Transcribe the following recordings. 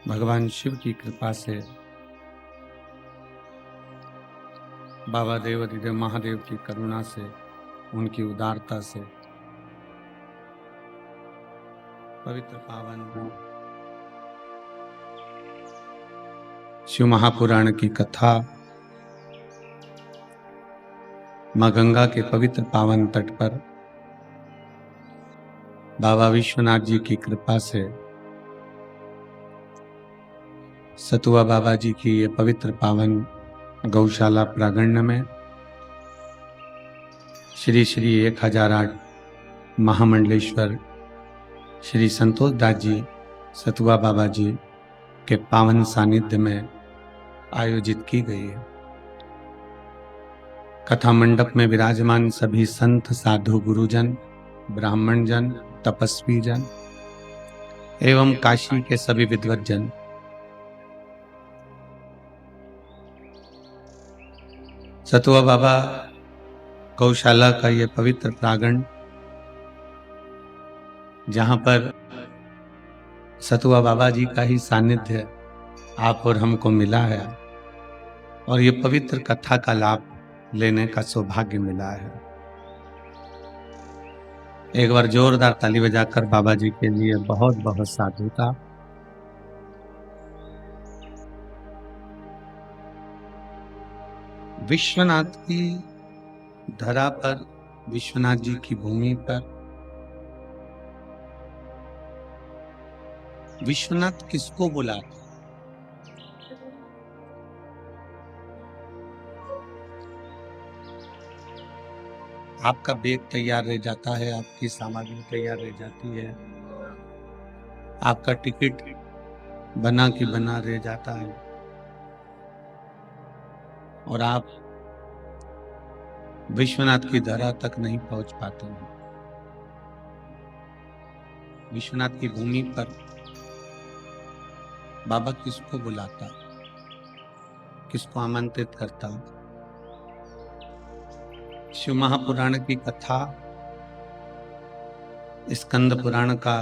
भगवान शिव की कृपा से, बाबा देवाधिदेव महादेव की करुणा से, उनकी उदारता से पवित्र पावन शिव महापुराण की कथा मां गंगा के पवित्र पावन तट पर बाबा विश्वनाथ जी की कृपा से सतुआ बाबा जी की ये पवित्र पावन गौशाला प्रांगण में श्री श्री 1008 महामंडलेश्वर श्री संतोष दास जी सतुआ बाबा जी के पावन सानिध्य में आयोजित की गई है। कथा मंडप में विराजमान सभी संत साधु गुरुजन, ब्राह्मण जन, तपस्वी जन एवं काशी के सभी विद्वत जन सतुआ बाबा गौशाला का ये पवित्र प्रांगण, जहां पर सतुआ बाबा जी का ही सानिध्य आप और हमको मिला है और ये पवित्र कथा का लाभ लेने का सौभाग्य मिला है। एक बार जोरदार ताली बजाकर बाबा जी के लिए बहुत बहुत साधुता। विश्वनाथ की धरा पर, विश्वनाथ जी की भूमि पर विश्वनाथ किसको बुलाते? आपका बैग तैयार रह जाता है, आपकी सामग्री तैयार रह जाती है, आपका टिकट बना कि बना रह जाता है और आप विश्वनाथ की धरा तक नहीं पहुंच पाते हैं। विश्वनाथ की भूमि पर बाबा किसको बुलाता, किसको आमंत्रित करता? शिव महापुराण की कथा, स्कंद पुराण का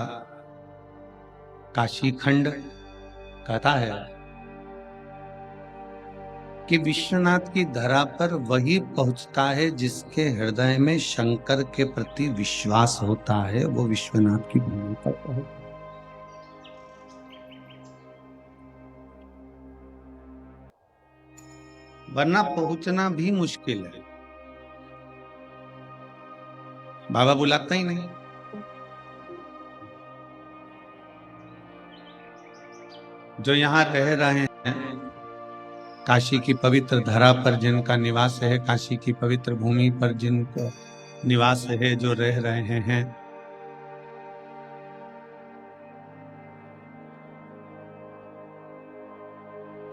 काशी खंड कथा है कि विश्वनाथ की धरा पर वही पहुंचता है जिसके हृदय में शंकर के प्रति विश्वास होता है, वो विश्वनाथ की भूमि पर पहुंचता है। वरना पहुंचना भी मुश्किल है। बाबा बुलाता ही नहीं। जो यहां रह रहे हैं, काशी की पवित्र धरा पर जिनका निवास है, काशी की पवित्र भूमि पर जिनका निवास है, जो रह रहे हैं,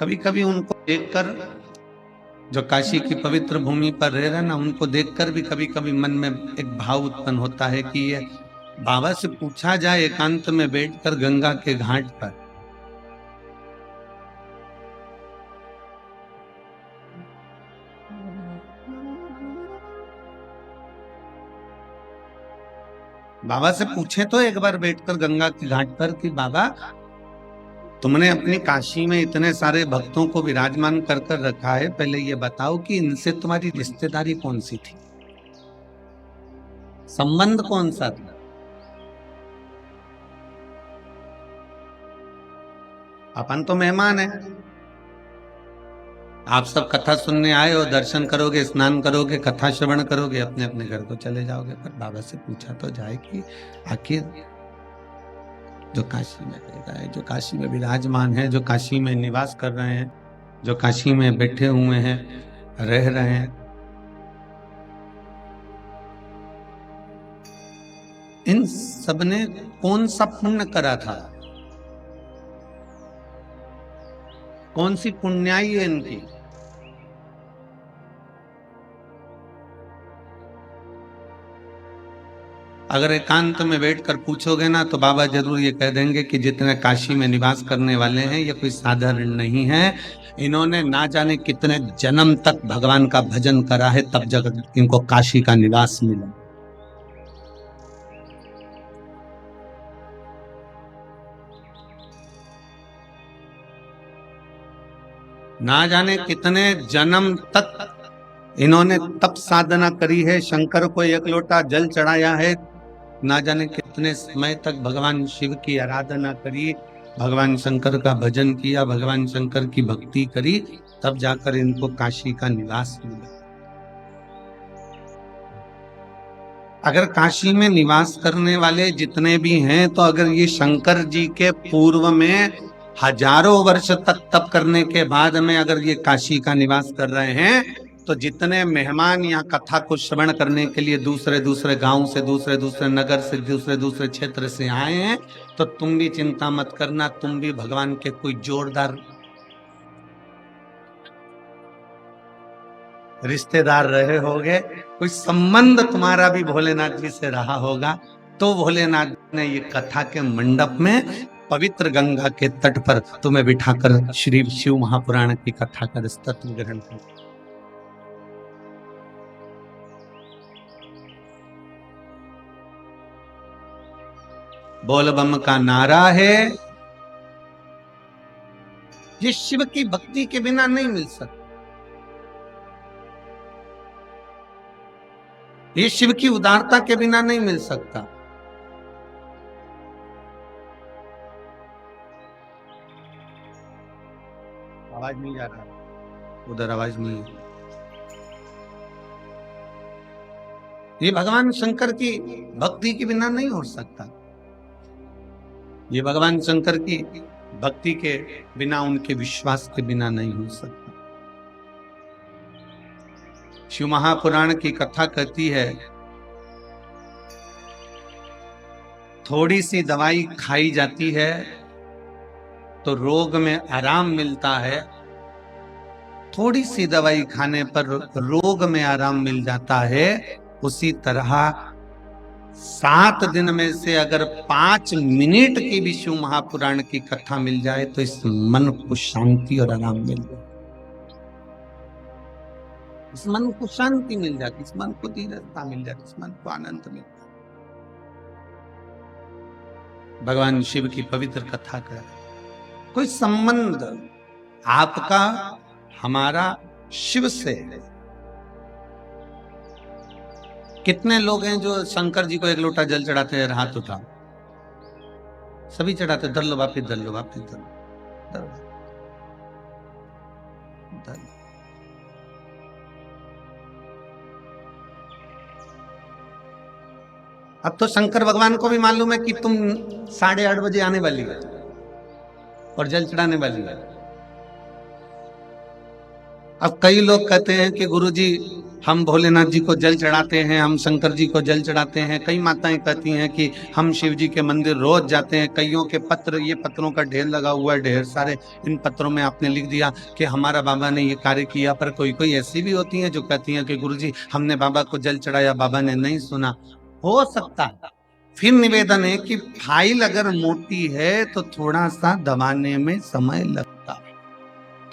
कभी कभी उनको देखकर, जो काशी की पवित्र भूमि पर रह रहे ना, उनको देखकर भी कभी कभी मन में एक भाव उत्पन्न होता है कि ये बाबा से पूछा जाए एकांत में बैठकर गंगा के घाट पर, बाबा से पूछे तो एक बार बैठकर गंगा के घाट पर कि बाबा, तुमने अपनी काशी में इतने सारे भक्तों को विराजमान कर कर रखा है, पहले ये बताओ कि इनसे तुम्हारी रिश्तेदारी कौन सी थी, संबंध कौन सा था? अपन तो मेहमान है, आप सब कथा सुनने आए हो, दर्शन करोगे, स्नान करोगे, कथा श्रवण करोगे, अपने अपने घर को चले जाओगे। पर बाबा से पूछा तो जाए कि आखिर जो काशी में रह रहा है, जो काशी में विराजमान है, जो काशी में निवास कर रहे हैं, जो काशी में बैठे हुए हैं, रह रहे हैं, इन सबने कौन सा पुण्य करा था, कौन सी पुण्याई है इनकी? अगर एकांत में बैठकर पूछोगे ना तो बाबा जरूर ये कह देंगे कि जितने काशी में निवास करने वाले हैं, ये कोई साधारण नहीं है। इन्होंने ना जाने कितने जन्म तक भगवान का भजन करा है, तब जब इनको काशी का निवास मिला। ना जाने कितने जन्म तक इन्होंने तप साधना करी है, शंकर को एक लोटा जल चढ़ाया है, ना जाने कितने समय तक भगवान शिव की आराधना करी, भगवान शंकर का भजन किया, भगवान शंकर की भक्ति करी, तब जाकर इनको काशी का निवास मिला। अगर काशी में निवास करने वाले जितने भी हैं, तो अगर ये शंकर जी के पूर्व में हजारों वर्ष तक तप करने के बाद में अगर ये काशी का निवास कर रहे हैं, तो जितने मेहमान यहाँ कथा को श्रवण करने के लिए दूसरे दूसरे गांव से, दूसरे दूसरे नगर से, दूसरे दूसरे क्षेत्र से आए हैं, तो तुम भी चिंता मत करना, तुम भी भगवान के कोई जोरदार रिश्तेदार रहे होगे, कोई संबंध तुम्हारा भी भोलेनाथ जी से रहा होगा, तो भोलेनाथ ने ये कथा के मंडप में पवित्र गंगा के तट पर तुम्हें बिठाकर श्री शिव महापुराण की कथा का तत्व ग्रहण कर। बोल बम का नारा है, ये शिव की भक्ति के बिना नहीं मिल सकता, ये शिव की उदारता के बिना नहीं मिल सकता। आवाज नहीं जा रहा, उधर आवाज नहीं है। ये भगवान शंकर की भक्ति के बिना नहीं हो सकता, ये भगवान शंकर की भक्ति के बिना, उनके विश्वास के बिना नहीं हो सकता। शिव महापुराण की कथा कहती है, थोड़ी सी दवाई खाई जाती है तो रोग में आराम मिलता है, थोड़ी सी दवाई खाने पर रोग में आराम मिल जाता है। उसी तरह 7 दिन में से अगर 5 मिनट की भी शिव महापुराण की कथा मिल जाए तो इस मन को शांति और आराम मिल जाए, इस मन को शांति मिल जाती, इस मन को धीरजता मिल जाती, इस मन को आनंद मिल जाता। भगवान शिव की पवित्र कथा का कोई संबंध आपका हमारा शिव से है। कितने लोग हैं जो शंकर जी को एक लोटा जल चढ़ाते हैं, हाथ उठा, सभी चढ़ाते, दर लो वापिस, दर लो वापिस, दर लो। अब तो शंकर भगवान को भी मालूम है कि तुम 8:30 बजे आने वाली है और जल चढ़ाने वाली है। अब कई लोग कहते हैं कि गुरुजी हम भोलेनाथ जी को जल चढ़ाते हैं, हम शंकर जी को जल चढ़ाते हैं। कई माताएं कहती हैं कि हम शिव जी के मंदिर रोज जाते हैं। कईयों के पत्र, ये पत्रों का ढेर लगा हुआ है, ढेर सारे। इन पत्रों में आपने लिख दिया कि हमारा बाबा ने ये कार्य किया। पर कोई कोई ऐसी भी होती हैं जो कहती हैं कि गुरुजी हमने बाबा को जल चढ़ाया, बाबा ने नहीं सुना। हो सकता है। फिर निवेदन है कि फाइल अगर मोटी है तो थोड़ा सा दबाने में समय लगता है,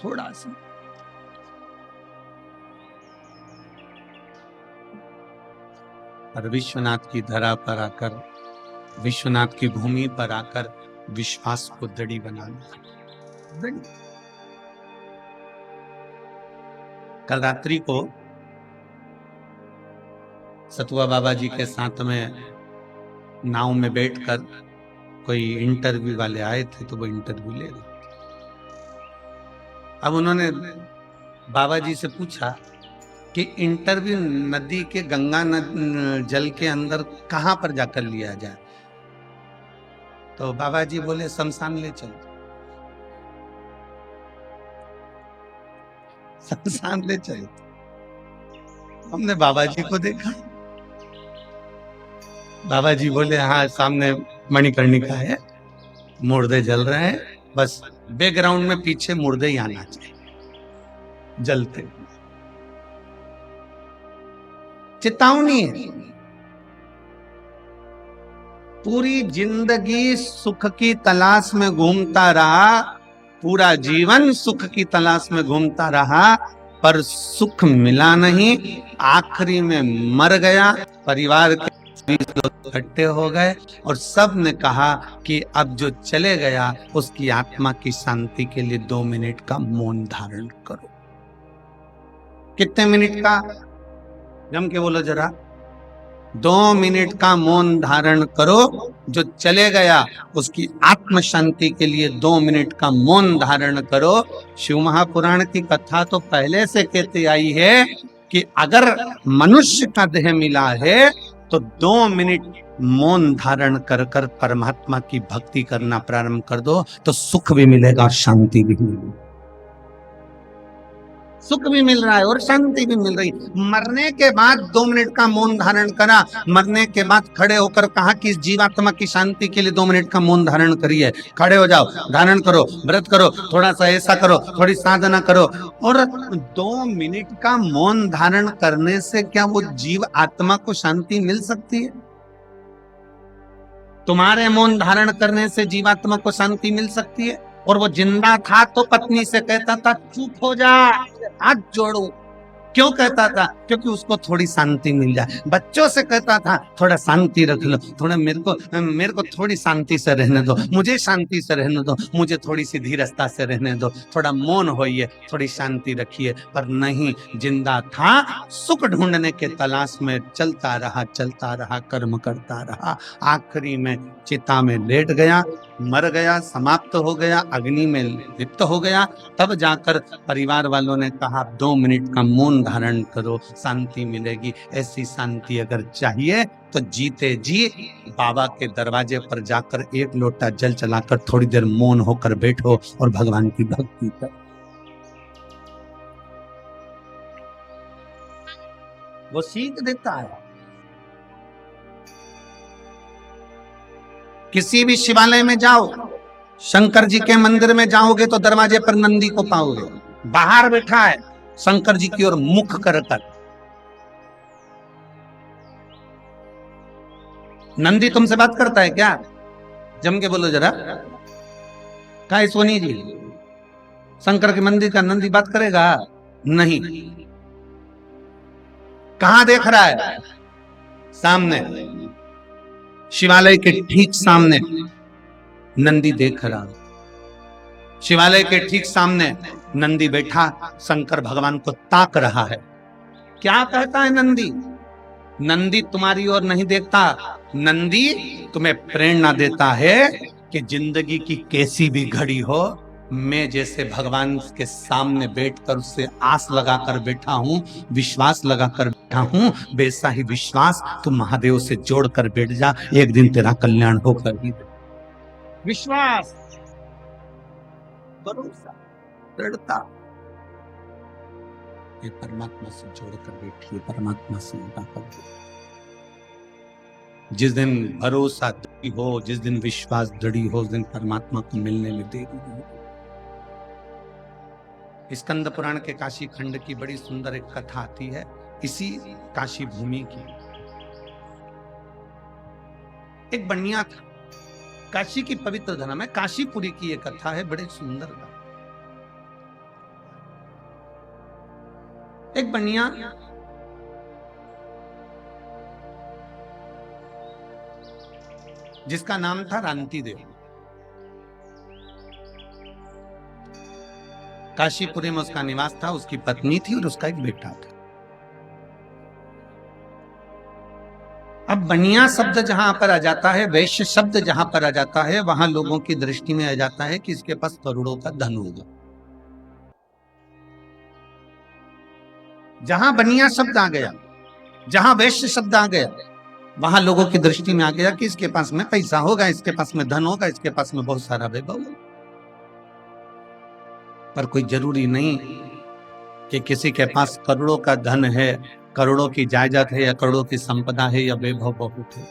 थोड़ा सा। और विश्वनाथ की धरा पर आकर, विश्वनाथ की भूमि पर आकर विश्वास को दृढ़ बनाना। कल रात्रि को सतुआ बाबा जी के साथ में नाव में बैठकर कोई इंटरव्यू वाले आए थे, तो वो इंटरव्यू ले रहे। अब उन्होंने बाबा जी से पूछा कि इंटरव्यू नदी के गंगा जल के अंदर कहां पर जाकर लिया जाए। तो बाबा जी बोले शमशान ले चलो, शमशान ले चलो। हमने बाबा जी को देखा, बाबा जी बोले हाँ सामने मणिकर्णिका है, मुर्दे जल रहे हैं, बस बैकग्राउंड में पीछे मुर्दे ही आना चाहिए जलते। चेतावनी है। पूरी जिंदगी सुख की तलाश में घूमता रहा, पूरा जीवन सुख की तलाश में घूमता रहा, पर सुख मिला नहीं। आखिरी में मर गया। परिवार के 20 लोग इकट्ठे हो गए और सब ने कहा कि अब जो चले गया उसकी आत्मा की शांति के लिए 2 मिनट का मौन धारण करो। कितने मिनट का? जम के बोलो जरा। 2 मिनट का मौन धारण करो। जो चले गया उसकी आत्म शांति के लिए 2 मिनट का मौन धारण करो। शिव महापुराण की कथा तो पहले से कहती आई है कि अगर मनुष्य का देह मिला है तो 2 मिनट मौन धारण कर कर परमात्मा की भक्ति करना प्रारंभ कर दो, तो सुख भी मिलेगा, शांति भी मिलेगी। सुख भी मिल रहा है और शांति भी मिल रही। मरने के बाद 2 मिनट का मौन धारण करा, मरने के बाद खड़े होकर कहा कि इस जीवात्मा की शांति के लिए 2 मिनट का मौन धारण करिए। खड़े हो जाओ, धारण करो, व्रत करो, थोड़ा सा ऐसा करो, थोड़ी साधना करो। और 2 मिनट का मौन धारण करने से क्या वो जीव आत्मा को शांति मिल सकती है? तुम्हारे मौन धारण करने से जीवात्मा को शांति मिल सकती है? और वो जिंदा था तो पत्नी से कहता था चुप हो जा, हाथ जोड़ो। क्यों कहता था? क्योंकि उसको थोड़ी शांति मिल जाए। बच्चों से कहता था थोड़ा शांति रख लो, थोड़ा मेरे को थोड़ी शांति से रहने दो, मुझे शांति से रहने दो, मुझे थोड़ी सी धीरजता से रहने दो, थोड़ा मौन होइए, थोड़ी शांति रखिए। पर नहीं, जिंदा था, सुख ढूंढने के तलाश में चलता रहा, कर्म करता रहा। आखिरी में चिता में लेट गया, मर गया, समाप्त हो गया, अग्नि में लिप्त हो गया। तब जाकर परिवार वालों ने कहा 2 मिनट का मौन धारण करो, शांति मिलेगी। ऐसी शांति अगर चाहिए तो जीते जी बाबा के दरवाजे पर जाकर 1 लोटा जल चलाकर थोड़ी देर मौन होकर बैठो और भगवान की भक्ति करो। वो सीख देता है। किसी भी शिवालय में जाओ, शंकर जी के मंदिर में जाओगे तो दरवाजे पर नंदी को पाओगे, बाहर बैठा है शंकर जी की ओर मुख कर कर। नंदी तुमसे बात करता है क्या? जम के बोलो जरा। क्या सोनी जी, शंकर के मंदिर का नंदी बात करेगा? नहीं। कहां देख रहा है? सामने, शिवालय के ठीक सामने नंदी देख रहा। शिवालय के ठीक सामने नंदी बैठा शंकर भगवान को ताक रहा है। क्या कहता है नंदी? नंदी तुम्हारी ओर नहीं देखता, नंदी तुम्हें प्रेरणा देता है कि जिंदगी की कैसी भी घड़ी हो, मैं जैसे भगवान के सामने बैठकर उससे आस लगाकर बैठा हूं, विश्वास लगाकर बैठा हूं, वैसा ही विश्वास तुम महादेव से जोड़कर बैठ जा, एक दिन तेरा कल्याण होकर ही। विश्वास, भरोसा, दृढ़ता, ये परमात्मा से जोड़कर बैठिए, परमात्मा से लगाकर। जिस दिन भरोसा दृढ़ हो, जिस दिन विश्वास दृढ़ हो, उस दिन परमात्मा को मिलने में देरी नहीं। स्कंद पुराण के काशी खंड की बड़ी सुंदर एक कथा आती है, इसी काशी भूमि की। एक बनिया था, काशी की पवित्र धर्म है, काशीपुरी की एक कथा है, बड़े सुंदर। एक बनिया जिसका नाम था रांति देव, काशीपुरी में उसका निवास था, उसकी पत्नी थी और उसका एक बेटा था। अब बनिया शब्द जहां पर आ जाता है, वैश्य शब्द जहां पर आ जाता है, वहां लोगों की दृष्टि में आ जाता है कि इसके पास करोड़ों का धन होगा। जहां बनिया शब्द आ गया, जहां वैश्य शब्द आ गया, वहां लोगों की दृष्टि में आ गया कि इसके पास में पैसा होगा, इसके पास में धन होगा, इसके पास में बहुत सारा वैभव होगा। पर कोई जरूरी नहीं कि किसी के पास करोड़ों का धन है, करोड़ों की जायदाद है, या करोड़ों की संपदा है, या वैभव बहुत है।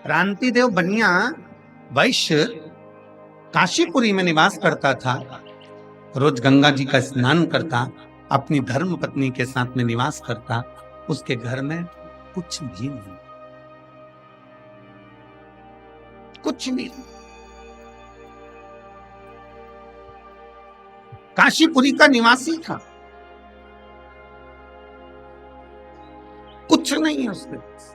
रांति देव बनिया वैश्य काशीपुरी में निवास करता था, रोज गंगा जी का स्नान करता, अपनी धर्म पत्नी के साथ में निवास करता। उसके घर में कुछ भी नहीं, कुछ नहीं। काशीपुरी का निवासी था, कुछ कुछ नहीं है उसके पास।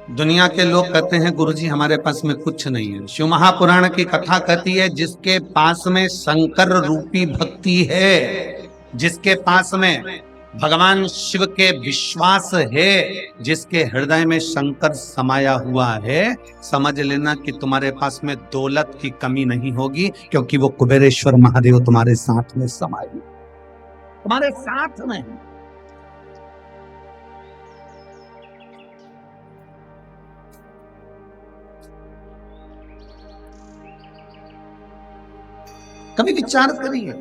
दुनिया के लोग कहते हैं गुरुजी हमारे पास में कुछ नहीं है। शिव महापुराण की कथा कहती है जिसके पास में शंकर रूपी भक्ति है, जिसके पास में भगवान शिव के विश्वास है, जिसके हृदय में शंकर समाया हुआ है, समझ लेना कि तुम्हारे पास में दौलत की कमी नहीं होगी, क्योंकि वो कुबेरेश्वर महादेव तुम्हारे साथ में समाये, तुम्हारे साथ में। कभी विचार करिए,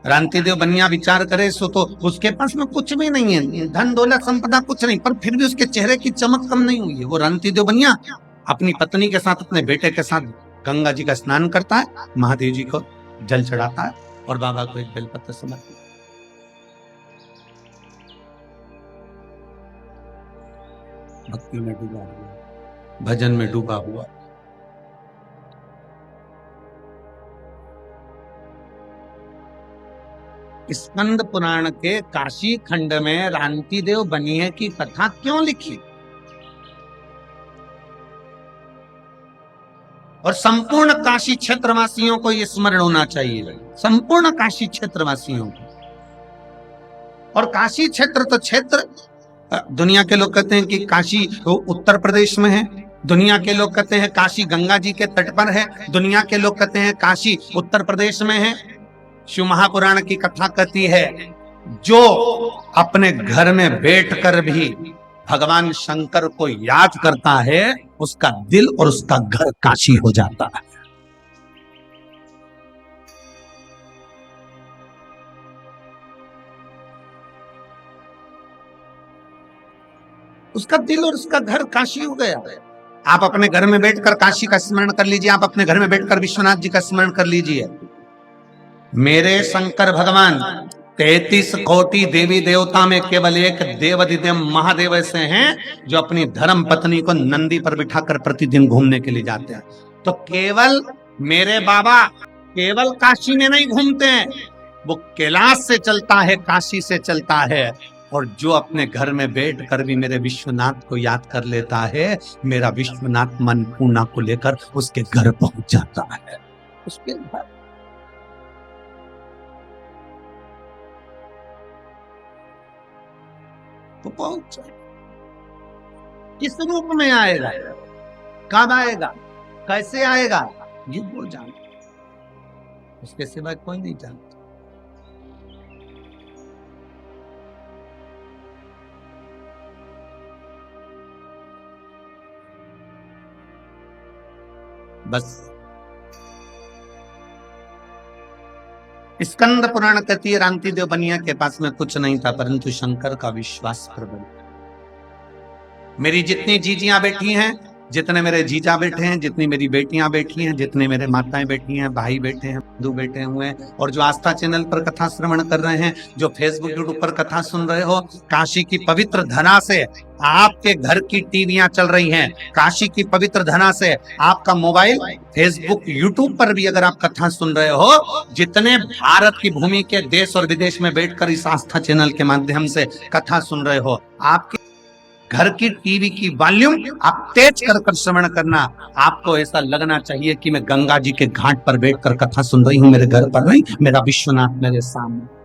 रांतिदेव बनिया विचार करे सो तो उसके पास में कुछ भी नहीं है, धन दौलत संपदा कुछ नहीं, पर फिर भी उसके चेहरे की चमक कम नहीं हुई है। वो रांतिदेव बनिया अपनी पत्नी के साथ, अपने बेटे के साथ गंगा जी का स्नान करता है, महादेव जी को जल चढ़ाता है और बाबा को एक बेलपत्र समर्पित, भक्ति में डूबा हुआ, भजन में डूबा हुआ। स्कंद पुराण के काशी खंड में रांतिदेव बनिए की कथा क्यों लिखी, और संपूर्ण काशी क्षेत्रवासियों को यह स्मरण होना चाहिए, संपूर्ण काशी क्षेत्रवासियों को। और काशी क्षेत्र तो क्षेत्र, दुनिया के लोग कहते हैं कि काशी उत्तर प्रदेश में है, दुनिया के लोग कहते हैं काशी गंगा जी के तट पर है, दुनिया के लोग कहते हैं काशी उत्तर प्रदेश में है। शिव महापुराण की कथा कहती है जो अपने घर में बैठकर भी भगवान शंकर को याद करता है, उसका दिल और उसका घर काशी हो जाता है। उसका दिल और उसका घर काशी हो गया। आप अपने घर में बैठकर काशी का स्मरण कर लीजिए, आप अपने घर में बैठकर विश्वनाथ जी का स्मरण कर लीजिए। मेरे शंकर भगवान 33 कोटि देवी देवता में केवल एक देवाधिदेव महादेव ऐसे हैं जो अपनी धर्म पत्नी को नंदी पर बिठाकर प्रतिदिन घूमने के लिए जाते हैं। तो केवल मेरे बाबा केवल काशी में नहीं घूमते हैं, वो कैलाश से चलता है, काशी से चलता है। और जो अपने घर में बैठ कर भी मेरे विश्वनाथ को याद कर लेता है, मेरा विश्वनाथ मन पूर्णा को लेकर उसके घर पहुंच जाता है। उसके घर तो पहुंच जाए। किस रूप में आएगा, कब आएगा, कैसे आएगा, ये वो जानता, उसके सिवा कोई नहीं जानता। बस स्कंद पुराण कहती है रांतिदेव बनिया के पास में कुछ नहीं था, परंतु शंकर का विश्वास प्रबल। मेरी जितनी जीजियां बैठी हैं, जितने मेरे जीजा बैठे हैं, जितनी मेरी बेटियां बैठी हैं, जितने मेरे माताएं बैठी हैं, भाई बैठे हैं, बंधु बैठे हुए हैं, और जो आस्था चैनल पर कथा श्रवण कर रहे हैं, जो फेसबुक यूट्यूब पर कथा सुन रहे हो, काशी की पवित्र धरा से आपके घर की टीवियां चल रही हैं, काशी की पवित्र धरा से आपका मोबाइल फेसबुक यूट्यूब पर भी अगर आप कथा सुन रहे हो, जितने भारत की भूमि के देश और विदेश में बैठकर इस आस्था चैनल के माध्यम से कथा सुन रहे हो, आपके घर की टीवी की वॉल्यूम आप तेज कर श्रवण करना। आपको ऐसा लगना चाहिए कि मैं गंगा जी के घाट पर बैठकर कथा सुन रही हूं, मेरे घर पर नहीं, मेरा विश्वनाथ मेरे सामने,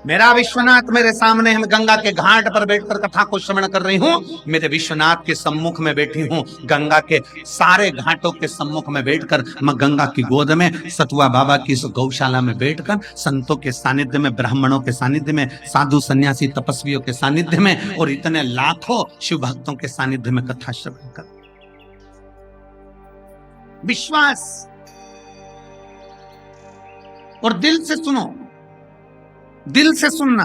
मेरा विश्वनाथ मेरे सामने है। मैं गंगा के घाट पर बैठकर कथा को श्रवण कर रही हूँ, मेरे विश्वनाथ के सम्मुख में बैठी हूँ, गंगा के सारे घाटों के सम्मुख में बैठकर मैं गंगा की गोद में सतुआ बाबा की इस गौशाला में बैठकर संतों के सानिध्य में, ब्राह्मणों के सानिध्य में, साधु सन्यासी तपस्वियों के सानिध्य में और इतने लाखों शिव भक्तों के सानिध्य में कथा श्रवण कर। विश्वास और दिल से सुनो, दिल से सुनना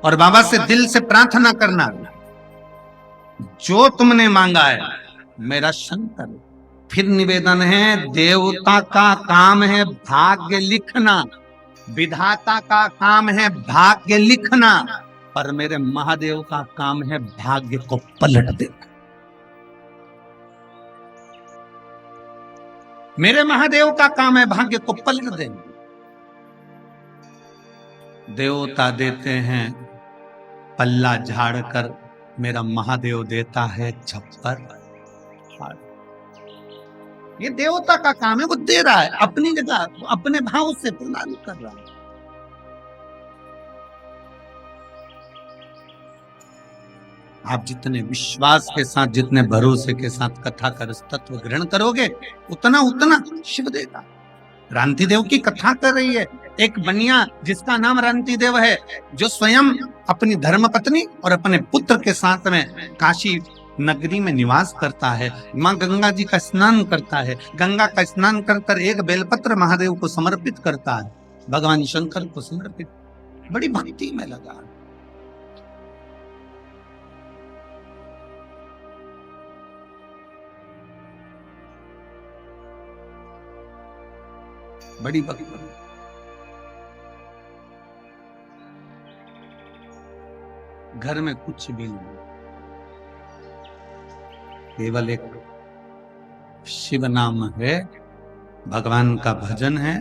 और बाबा से दिल से प्रार्थना करना, जो तुमने मांगा है मेरा शंकर। फिर निवेदन है, देवता का काम है भाग्य लिखना, विधाता का काम है भाग्य लिखना, पर मेरे महादेव का काम है भाग्य को पलट देना। मेरे महादेव का काम है भाग्य को पलट देना। देवता देते हैं पल्ला झाड़ कर, मेरा महादेव देता है छप्पर। ये देवता का काम है, वो दे रहा है अपनी जगह, अपने भाव से प्रदान कर रहा है। आप जितने विश्वास के साथ, जितने भरोसे के साथ कथा कर तत्व ग्रहण करोगे, उतना उतना शिव देगा। रांति देव की कथा कर रही है एक बनिया जिसका नाम रांति देव है, जो स्वयं अपनी धर्मपत्नी और अपने पुत्र के साथ में काशी नगरी में निवास करता है। माँ गंगा जी का स्नान करता है, गंगा का स्नान कर एक बेलपत्र महादेव को समर्पित करता है, भगवान शंकर को समर्पित। बड़ी भक्ति में लगा। बड़ी भक्ति। घर में कुछ भी नहीं, केवल एक शिव नाम है, भगवान का भजन है,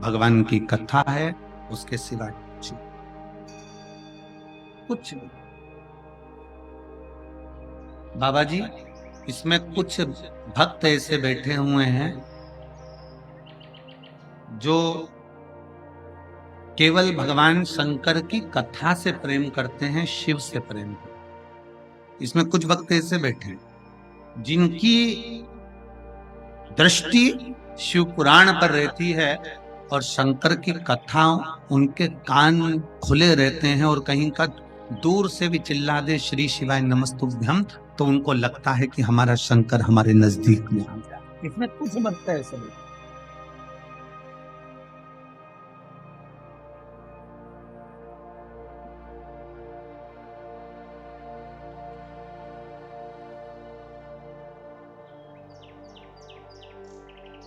भगवान की कथा है, उसके सिवाय कुछ नहीं। बाबा जी, इसमें कुछ भक्त ऐसे बैठे हुए हैं जो केवल भगवान शंकर की कथा से प्रेम करते हैं, शिव से प्रेम करते हैं। इसमें कुछ भक्त ऐसे बैठे हैं जिनकी दृष्टि शिव पुराण पर रहती है और शंकर की कथा, उनके कान खुले रहते हैं, और कहीं का दूर से भी चिल्ला दे श्री शिवाय नमस्तुभ्यम, तो उनको लगता है कि हमारा शंकर हमारे नजदीक में आ गया। इसमें कुछ भक्त है ऐसे।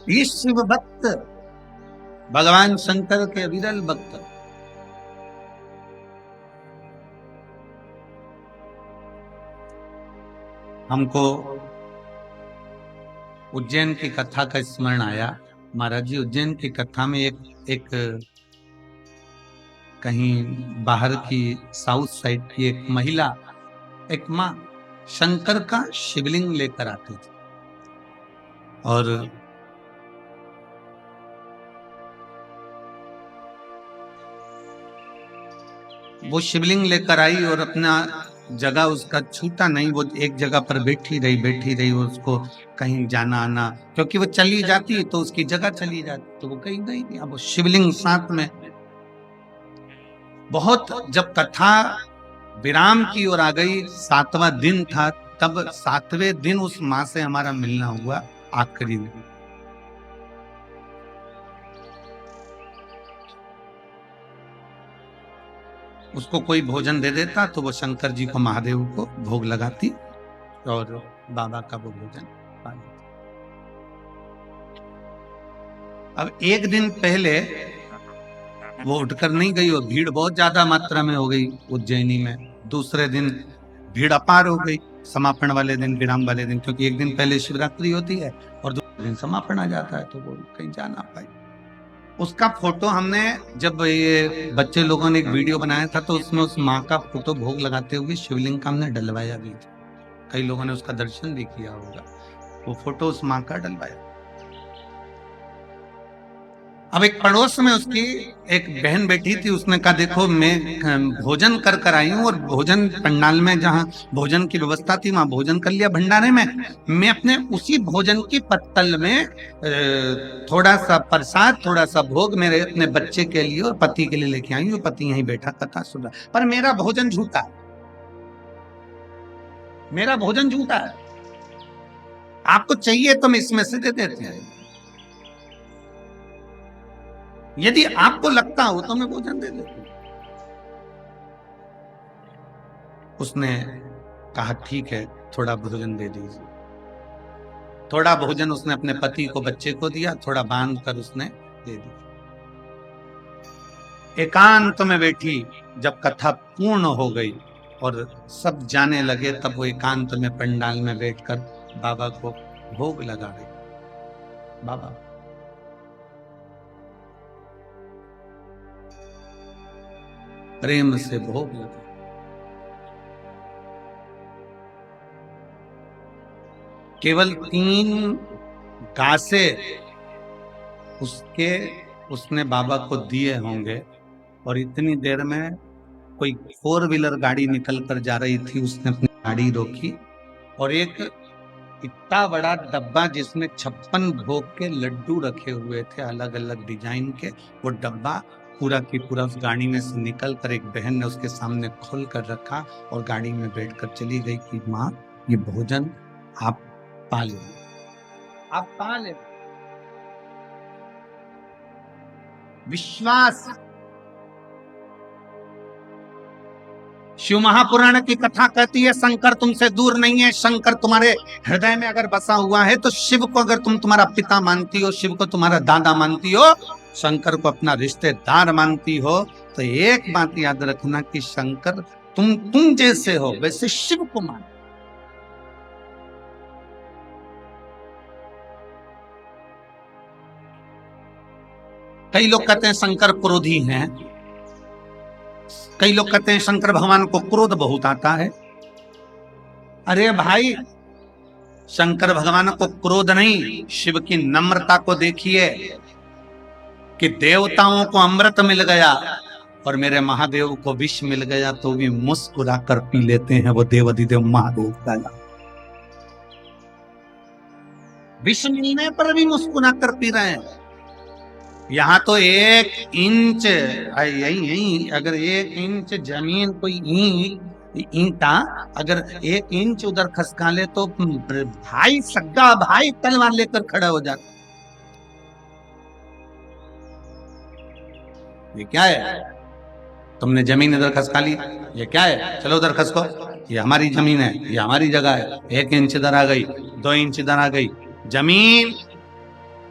ये शिव भक्त, भगवान शंकर के विरल भक्त। हमको उज्जैन की कथा का स्मरण आया। महाराज जी, उज्जैन की कथा में एक कहीं बाहर की साउथ साइड की एक महिला, एक माँ शंकर का शिवलिंग लेकर आती थी, और वो शिवलिंग लेकर आई और अपना जगह उसका छूटा नहीं, वो एक जगह पर बैठी रही, उसको कहीं जाना आना, क्योंकि वो चली जाती तो उसकी जगह चली जाती, तो वो कहीं गई नहीं। अब वो शिवलिंग साथ में। बहुत जब कथा विराम की ओर आ गई, 7वां दिन था, तब 7वें दिन उस माँ से हमारा मिलना हुआ, आखिरी दिन। उसको कोई भोजन दे देता तो वो शंकर जी को, महादेव को भोग लगाती और बाबा का वो भोजन पा लेती। अब एक दिन पहले वो उठकर नहीं गई, और भीड़ बहुत ज्यादा मात्रा में हो गई उज्जैनी में। दूसरे दिन भीड़ अपार हो गई, समापन वाले दिन, विराम वाले दिन, क्योंकि एक दिन पहले शिवरात्रि होती है और दूसरे दिन समापन आ जाता है, तो वो कहीं जा ना पाई। उसका फोटो हमने, जब ये बच्चे लोगों ने एक वीडियो बनाया था, तो उसमें उस माँ का फोटो भोग लगाते हुए शिवलिंग का हमने डलवाया भी था। कई लोगों ने उसका दर्शन भी किया होगा। वो फोटो उस माँ का डलवाया। अब एक पड़ोस में उसकी एक बहन बैठी थी, उसने कहा देखो मैं भोजन कर आई हूँ, और भोजन पंडाल में जहाँ भोजन की व्यवस्था थी वहां भोजन कर लिया भंडारे में। मैं अपने उसी भोजन की पत्तल में थोड़ा सा प्रसाद, थोड़ा सा भोग मेरे अपने बच्चे के लिए और पति के लिए लेके आई हूँ। पति यहीं बैठा कथा सुन रहा, पर मेरा भोजन झूठा है, मेरा भोजन झूठा है। आपको चाहिए तो मैं इसमें से दे देते हैं, यदि आपको लगता हो तो मैं भोजन दे देता हूं। उसने कहा ठीक है, थोड़ा भोजन दे दीजिए। थोड़ा भोजन उसने अपने पति को, बच्चे को दिया, थोड़ा बांध कर उसने दे दिया। एकांत में बैठी, जब कथा पूर्ण हो गई और सब जाने लगे, तब वो एकांत में पंडाल में बैठकर बाबा को भोग लगा रही। बाबा प्रेम से भोग लगा। केवल 3 गासे उसने बाबा को दिए होंगे, और इतनी देर में कोई 4 व्हीलर गाड़ी निकल कर जा रही थी, उसने अपनी गाड़ी रोकी और एक इतना बड़ा डब्बा जिसमें 56 भोग के लड्डू रखे हुए थे अलग अलग डिजाइन के, वो डब्बा पूरा की पूरा उस गाड़ी में से निकल कर एक बहन ने उसके सामने खोल कर रखा और गाड़ी में बैठकर चली गई कि माँ ये भोजन आप पा ले, आप पा ले। विश्वास। शिव महापुराण की कथा कहती है शंकर तुमसे दूर नहीं है, शंकर तुम्हारे हृदय में अगर बसा हुआ है, तो शिव को अगर तुम तुम्हारा पिता मानती हो, शिव को तुम्हारा दादा मानती हो, शंकर को अपना रिश्तेदार मानती हो, तो एक बात याद रखना कि शंकर तुम जैसे हो वैसे शिव को मान। कई लोग कहते हैं शंकर क्रोधी हैं, कई लोग कहते हैं शंकर भगवान को क्रोध बहुत आता है। अरे भाई, शंकर भगवान को क्रोध नहीं, शिव की नम्रता को देखिए कि देवताओं को अमृत मिल गया और मेरे महादेव को विष मिल गया तो भी मुस्कुरा कर पी लेते हैं वो देवाधिदेव महादेव का। विष मिलने पर भी मुस्कुरा कर पी रहे हैं। यहाँ तो 1 इंच यही अगर 1 इंच जमीन कोई ईंटा अगर 1 इंच उधर खसका ले तो भाई सग्गा भाई तलवार लेकर खड़ा हो जाता। ये क्या है? तुमने जमीन इधर खसका ली, ये क्या है? चलो उधर खसको, ये हमारी जमीन है, ये हमारी जगह है। 1 इंच इधर आ गई, 2 इंच इधर आ गई, जमीन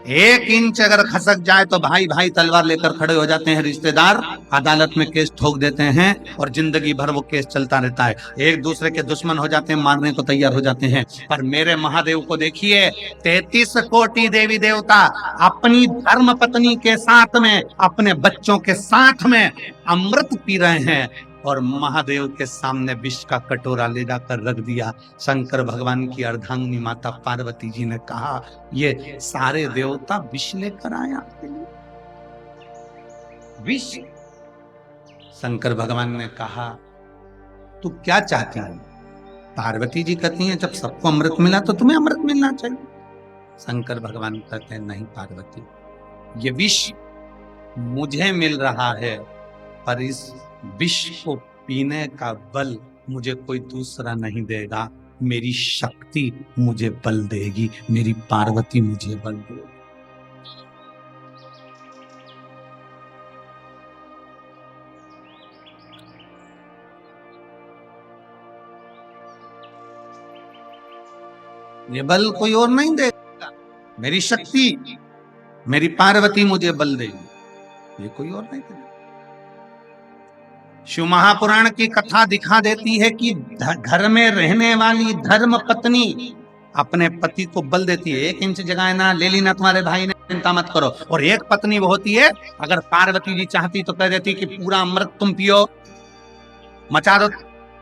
1 इंच अगर खसक जाए तो भाई भाई तलवार लेकर खड़े हो जाते हैं। रिश्तेदार अदालत में केस ठोक देते हैं और जिंदगी भर वो केस चलता रहता है। एक दूसरे के दुश्मन हो जाते हैं, मारने को तैयार हो जाते हैं। पर मेरे महादेव को देखिए, 33 कोटि देवी देवता अपनी धर्म पत्नी के साथ में, अपने बच्चों के साथ में अमृत पी रहे हैं और महादेव के सामने विष का कटोरा ले जाकर रख दिया। शंकर भगवान की अर्धांगिनी माता पार्वती जी ने कहा ये सारे देवता विष लेकर आया विष। शंकर भगवान ने कहा तू क्या चाहती है? पार्वती जी कहती हैं जब सबको अमृत मिला तो तुम्हें अमृत मिलना चाहिए। शंकर भगवान कहते हैं नहीं पार्वती, ये विष मुझे मिल रहा है, पर इस विष को पीने का बल मुझे कोई दूसरा नहीं देगा, मेरी शक्ति मुझे बल देगी, मेरी पार्वती मुझे बल देगी। ये बल कोई और नहीं देगा, मेरी शक्ति, मेरी पार्वती मुझे बल देगी, ये कोई और नहीं देगा। शिव महापुराण की कथा दिखा देती है कि घर में रहने वाली धर्म पत्नी अपने पति को बल देती है। 1 इंच जगह ना ले ली ना तुम्हारे भाई ने, चिंता मत करो। और एक पत्नी वो होती है, अगर पार्वती जी चाहती तो कह देती कि पूरा अमृत तुम पियो, मचा दो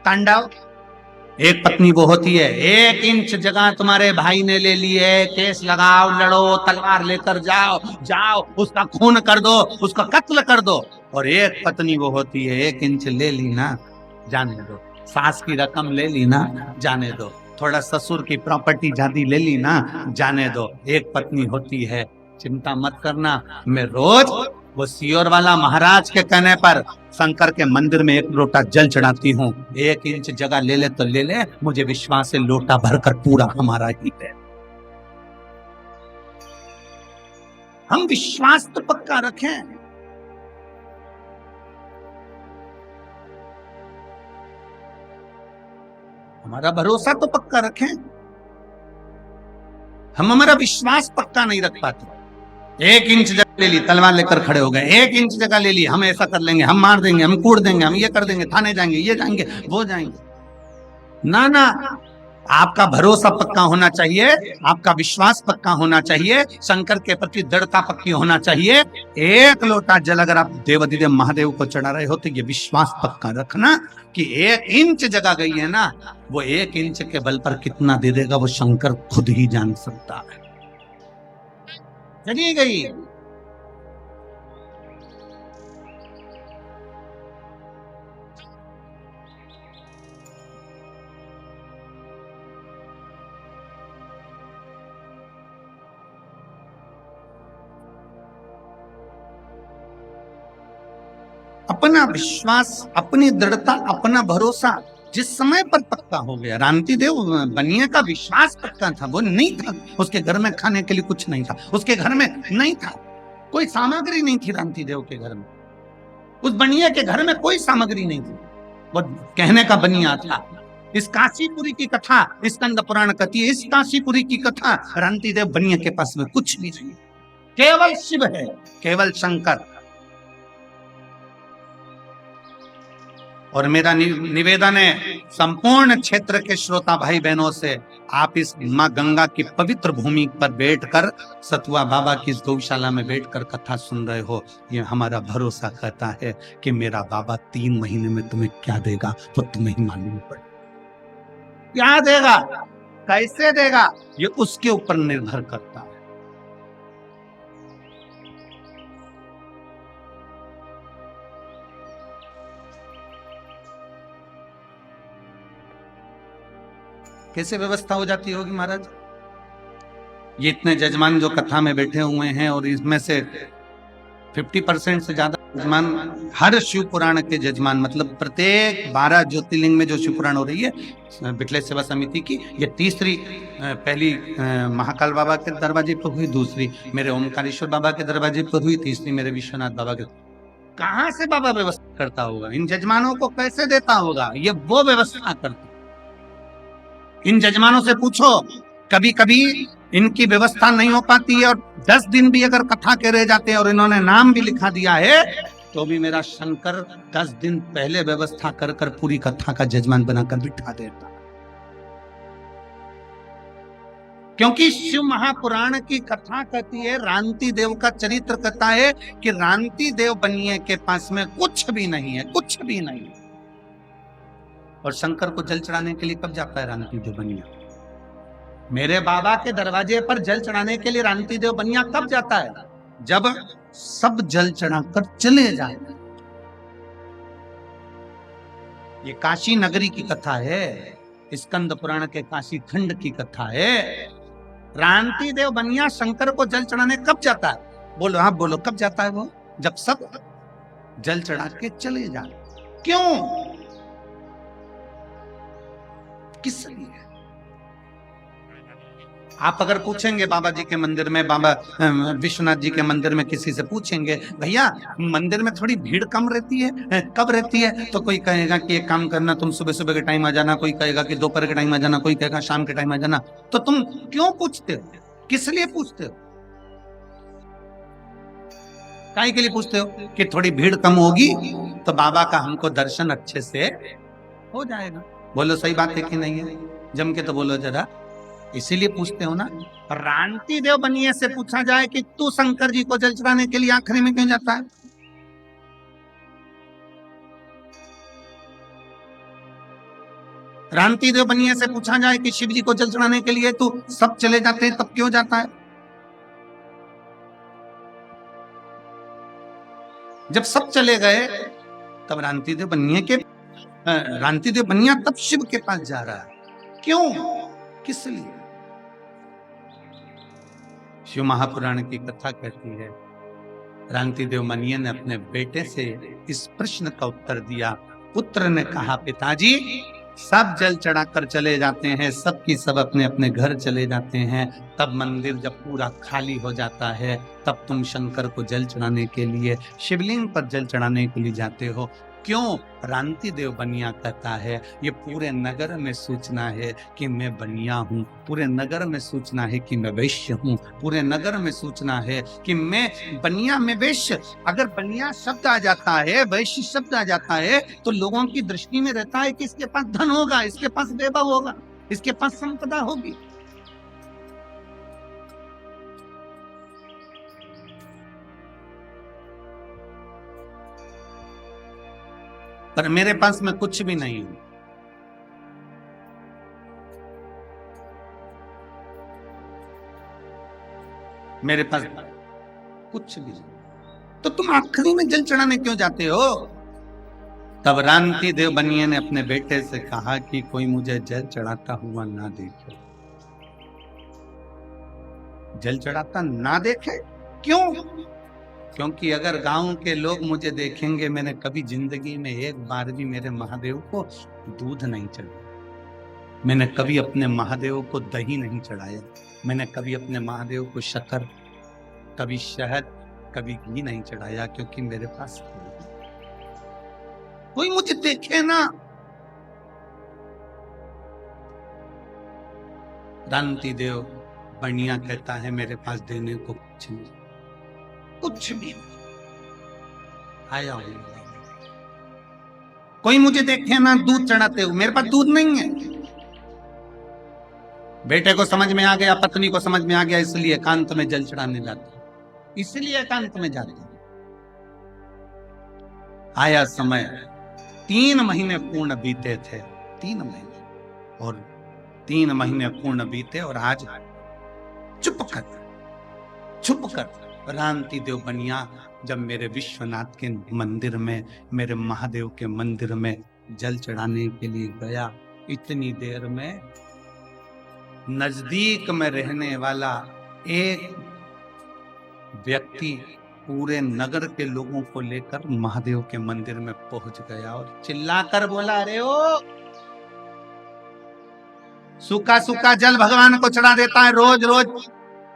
तांडव। एक पत्नी वो होती है, 1 इंच जगह तुम्हारे भाई ने ले ली है, केस लगाओ, लड़ो, तलवार लेकर जाओ, उसका खून कर दो, उसका कत्ल कर दो। और एक पत्नी वो होती है, 1 इंच ले ली ना, जाने दो। सास की रकम ले ली ना, जाने दो। थोड़ा ससुर की प्रॉपर्टी जाती ले ली ना, जाने दो। एक पत्नी होती है, चिंता मत करना, मैं रोज वो सियोर वाला महाराज के कहने पर शंकर के मंदिर में 1 लोटा जल चढ़ाती हूँ। 1 इंच जगह ले ले तो ले ले, मुझे विश्वास है लोटा भरकर पूरा हमारा ही है। हम विश्वास तो पक्का रखें। हमारा भरोसा तो पक्का रखें। हम हमारा विश्वास पक्का नहीं रख पाते। 1 इंच जगह ले ली, तलवार लेकर खड़े हो गए। 1 इंच जगह ले ली, हम ऐसा कर लेंगे, हम मार देंगे, हम कूट देंगे, हम ये कर देंगे, थाने जाएंगे, ये जाएंगे, वो जाएंगे। ना ना, आपका भरोसा पक्का होना चाहिए, आपका विश्वास पक्का होना चाहिए, शंकर के प्रति दृढ़ता पक्की होना चाहिए। एक लोटा जल अगर आप देवाधिदेव महादेव को चढ़ा रहे हो तो ये विश्वास पक्का रखना कि 1 इंच जगह गई है ना, वो 1 इंच के बल पर कितना दे देगा वो शंकर खुद ही जान सकता है। चली गई। अपना विश्वास, अपनी दृढ़ता, अपना भरोसा जिस समय पर पक्का हो गया। रामती देव बनिए का विश्वास पक्का था, वो नहीं था, उसके घर में खाने के लिए कुछ नहीं था, उसके घर में नहीं था, कोई सामग्री नहीं थी रामती देव के घर में, उस बनिए के घर में कोई सामग्री नहीं थी, वो कहने का बनिया था। इस काशीपुरी की कथा, स्कंद पुराण कहती है, इस काशीपुरी की कथा रामती देव बनिए के पास में कुछ भी नहीं, केवल शिव है, केवल शंकर। और मेरा निवेदन है संपूर्ण क्षेत्र के श्रोता भाई बहनों से, आप इस माँ गंगा की पवित्र भूमि पर बैठकर, सतुआ बाबा की इस गौशाला में बैठकर कथा सुन रहे हो, ये हमारा भरोसा कहता है कि मेरा बाबा 3 महीने में तुम्हें क्या देगा तो तुम्हें ही मालूम पड़े। क्या देगा, कैसे देगा, ये उसके ऊपर निर्भर करता है। कैसे व्यवस्था हो जाती होगी महाराज? ये इतने जजमान जो कथा में बैठे हुए हैं, और इसमें से 50% से ज्यादा जजमान, हर शिव पुराण के जजमान, मतलब प्रत्येक 12 ज्योतिर्लिंग में जो शिव पुराण हो रही है बिटले सेवा समिति की, ये तीसरी, पहली महाकाल बाबा के दरवाजे पर हुई, दूसरी मेरे ओमकारेश्वर बाबा के दरवाजे पर हुई, तीसरी मेरे विश्वनाथ बाबा के। कहां से बाबा व्यवस्था करता होगा? इन जजमानों को कैसे देता होगा? ये वो व्यवस्था करता। इन जजमानों से पूछो, कभी कभी इनकी व्यवस्था नहीं हो पाती है, और 10 दिन भी अगर कथा के रह जाते हैं और इन्होंने नाम भी लिखा दिया है, तो भी मेरा शंकर 10 दिन पहले व्यवस्था कर कर पूरी कथा का जजमान बनाकर बिठा देता। क्योंकि शिव महापुराण की कथा कहती है, रांति देव का चरित्र कहता है कि रांति देव बनिए के पास में कुछ भी नहीं है, कुछ भी नहीं। और शंकर को जल चढ़ाने के लिए कब जाता है रांति देव बनिया? मेरे बाबा के दरवाजे पर जल चढ़ाने के लिए रांति देव बनिया कब जाता है? जब सब जल चढ़ाकर चले जाए। ये काशी नगरी की कथा है, स्कंद पुराण के काशी खंड की कथा है। रांति देव बनिया शंकर को जल चढ़ाने कब जाता है? बोलो, हाँ बोलो, कब जाता है वो? जब सब जल चढ़ा के चले जाए। क्यों, किस लिए? आप अगर पूछेंगे बाबा जी के मंदिर में, बाबा विश्वनाथ जी के मंदिर में किसी से पूछेंगे, भैया मंदिर में थोड़ी भीड़ कम रहती है, कब रहती है? तो कोई कहेगा कि एक काम करना, तुम सुबह सुबह के टाइम आ जाना, कोई कहेगा कि दोपहर के टाइम आ जाना, कोई कहेगा शाम के टाइम आ जाना। तो तुम क्यों पूछते हो? किस लिए पूछते हो? काहे के लिए पूछते हो? कि थोड़ी भीड़ कम होगी तो बाबा का हमको दर्शन अच्छे से हो जाएगा। बोलो सही बात है कि नहीं है? जम के तो बोलो जरा। इसीलिए पूछते हो ना। रांति देव बनिए से पूछा जाए कि तू शंकर जी को जल चढ़ाने के लिए आखिरी में क्यों जाता है? रांति देव बनिए से पूछा जाए कि शिव जी को जल चढ़ाने के लिए तू सब चले जाते हैं तब क्यों जाता है? जब सब चले गए तब रांति देव बनिया तब शिव के पास जा रहा है। क्यों, किस लिए? शिव महापुराण की कथा कहती है, रांति देव बनिया ने अपने बेटे से इस प्रश्न का उत्तर दिया। पुत्र ने कहा, पिताजी सब जल चढ़ाकर चले जाते हैं, सब की सब अपने अपने घर चले जाते हैं, तब मंदिर जब पूरा खाली हो जाता है तब तुम शंकर को जल चढ़ाने के लिए, शिवलिंग पर जल चढ़ाने के लिए जाते हो। क्यों? रांति देव बनिया कहता है, ये पूरे नगर में सूचना है कि मैं बनिया हूँ, पूरे नगर में सूचना है कि मैं वैश्य हूँ, पूरे नगर में सूचना है कि मैं बनिया में वैश्य। अगर बनिया शब्द आ जाता है, वैश्य शब्द आ जाता है, तो लोगों की दृष्टि में रहता है कि इसके पास धन होगा, इसके पास वैभव होगा। इसके पास संपदा होगी। पर मेरे पास में कुछ भी नहीं हूं। मेरे पास कुछ भी नहीं, तो तुम आखिरी में जल चढ़ाने क्यों जाते हो? तब रांति देव बनिए ने अपने बेटे से कहा कि कोई मुझे जल चढ़ाता हुआ ना देखे। जल चढ़ाता ना देखे क्यों? क्योंकि अगर गांव के लोग मुझे देखेंगे, मैंने कभी जिंदगी में एक बार भी मेरे महादेव को दूध नहीं चढ़ाया, मैंने कभी अपने महादेव को दही नहीं चढ़ाया, मैंने कभी अपने महादेव को शक्कर, कभी शहद, कभी घी नहीं चढ़ाया, क्योंकि मेरे पास कोई मुझे देखे ना। रांति देव बनिया कहता है मेरे पास देने को कुछ नहीं, कुछ भी आया हूं, कोई मुझे देखे ना दूध चढ़ाते हुए, मेरे पास दूध नहीं है। बेटे को समझ में आ गया, पत्नी को समझ में आ गया, इसलिए एकांत में जल चढ़ाने जाते, इसलिए एकांत में जाते। आया समय, 3 महीने पूर्ण बीते थे, 3 महीने, और 3 महीने पूर्ण बीते, और आज छुप कर रांति देव बनिया जब मेरे विश्वनाथ के मंदिर में, मेरे महादेव के मंदिर में जल चढ़ाने के लिए गया, इतनी देर में नजदीक में रहने वाला एक व्यक्ति पूरे नगर के लोगों को लेकर महादेव के मंदिर में पहुंच गया और चिल्लाकर बोला, अरे ओ, सूखा सूखा जल भगवान को चढ़ा देता है रोज रोज,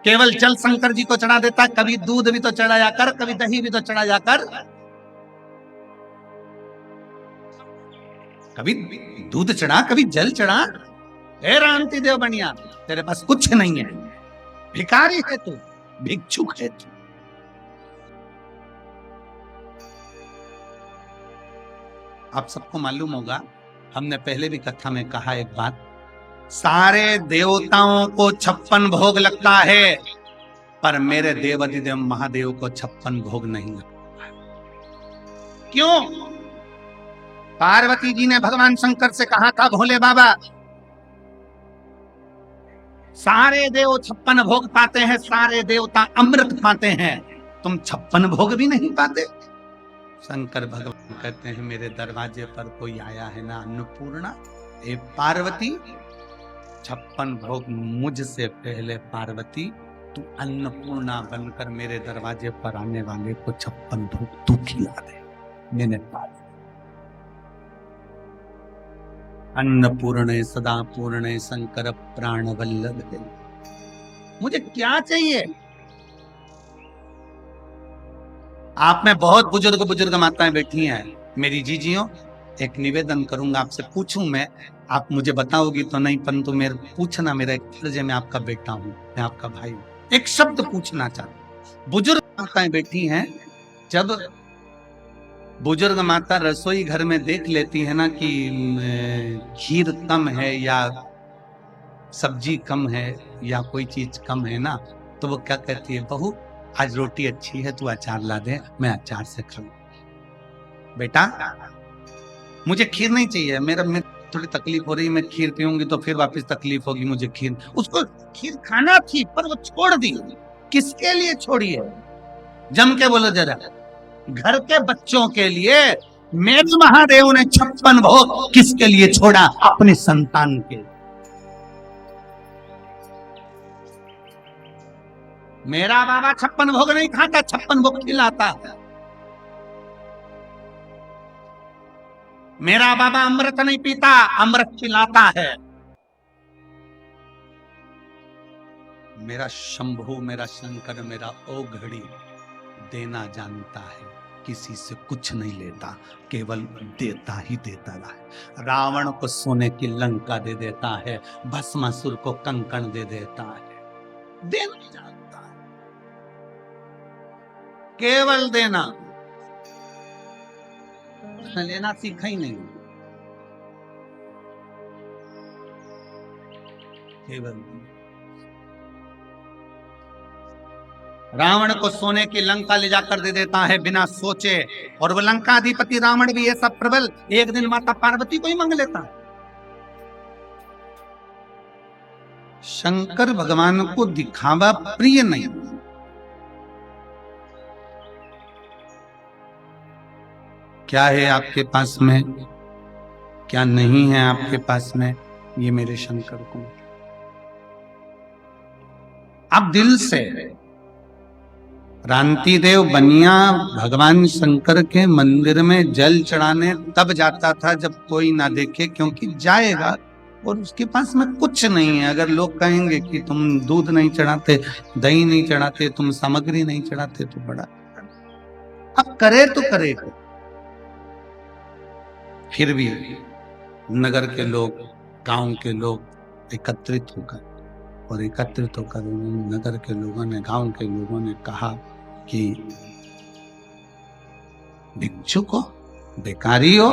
केवल जल शंकर जी को चढ़ा देता है, कभी दूध भी तो चढ़ाया कर, कभी दही भी तो चढ़ाया कर, कभी दूध चढ़ा, कभी जल चढ़ा। हे रांति देव बनिया, तेरे पास कुछ नहीं है, भिखारी है तू, भिक्षुक है तू। आप सबको मालूम होगा, हमने पहले भी कथा में कहा एक बात, सारे देवताओं को 56 भोग लगता है, पर मेरे देवाधिदेव महादेव को 56 भोग नहीं लगता। क्यों? पार्वती जी ने भगवान शंकर से कहा था, भोले बाबा सारे देव 56 भोग पाते हैं, सारे देवता अमृत पाते हैं, तुम 56 भोग भी नहीं पाते। शंकर भगवान कहते हैं, मेरे दरवाजे पर कोई आया है ना अन्नपूर्णा, ए पार्वती, 56 भोग मुझसे पहले पार्वती तू अन्नपूर्णा बनकर मेरे दरवाजे पर आने वाले को 56 भोग तू खिला दे। मैंने पार्वती अन्नपूर्णे सदा पूर्णे शंकर प्राण वल्लभ, मुझे क्या चाहिए? आप में बहुत बुजुर्ग माताएं बैठी हैं, मेरी जीजियों, एक निवेदन करूंगा आपसे, पूछूं मैं, आप मुझे बताओगी तो नहीं, परंतु मेरे पूछना मेरा एक फर्ज है, मैं आपका बेटा हूं, मैं आपका भाई हूं, एक शब्द पूछना चाहता हूं। बुजुर्ग माताएं बैठी हैं, जब बुजुर्ग माता रसोई घर में देख लेती है ना कि खीर कम है या सब्जी कम है या कोई चीज कम है ना, तो वो क्या कहती है, बहू आज रोटी अच्छी है, तू अचार ला दे, मैं अचार से खाऊं। बेटा मुझे खीर नहीं चाहिए, मेरा थोड़ी तकलीफ हो रही, मैं खीर पीऊंगी तो फिर वापस तकलीफ होगी, मुझे खीर, उसको खीर खाना थी पर वो छोड़ दी। किसके लिए छोड़ी है? जम के बोलो जरा। घर के बच्चों के लिए। मेरे महादेव ने 56 भोग किसके लिए छोड़ा? अपने संतान के। मेरा बाबा 56 भोग नहीं खाता, 56 भोग खिलाता। मेरा बाबा अमृत नहीं पीता, अमृत खिलाता है। मेरा शंभु, मेरा शंकर, मेरा ओघड़ी देना जानता है, किसी से कुछ नहीं लेता, केवल देता ही देता है। रावण को सोने की लंका दे देता है, भस्मासुर को कंकण दे देता है। देना जानता है, केवल देना। उसने लेना सीखा ही नहीं। केवल रावण को सोने की लंका ले जाकर दे देता है बिना सोचे, और वो लंका अधिपति रावण भी ऐसा प्रबल, एक दिन माता पार्वती को ही मांग लेता है। शंकर भगवान को दिखावा प्रिय नहीं। क्या है आपके पास में, क्या नहीं है आपके पास में, ये मेरे शंकर को आप दिल से। रांति देव बनिया भगवान शंकर के मंदिर में जल चढ़ाने तब जाता था जब कोई ना देखे, क्योंकि जाएगा और उसके पास में कुछ नहीं है। अगर लोग कहेंगे कि तुम दूध नहीं चढ़ाते, दही नहीं चढ़ाते, तुम सामग्री नहीं चढ़ाते, तो बड़ा अब करे तो करे। फिर भी नगर के लोग, गांव के लोग एकत्रित होकर नगर के लोगों ने, गांव के लोगों ने कहा कि भिक्षुक हो, बेकारी हो,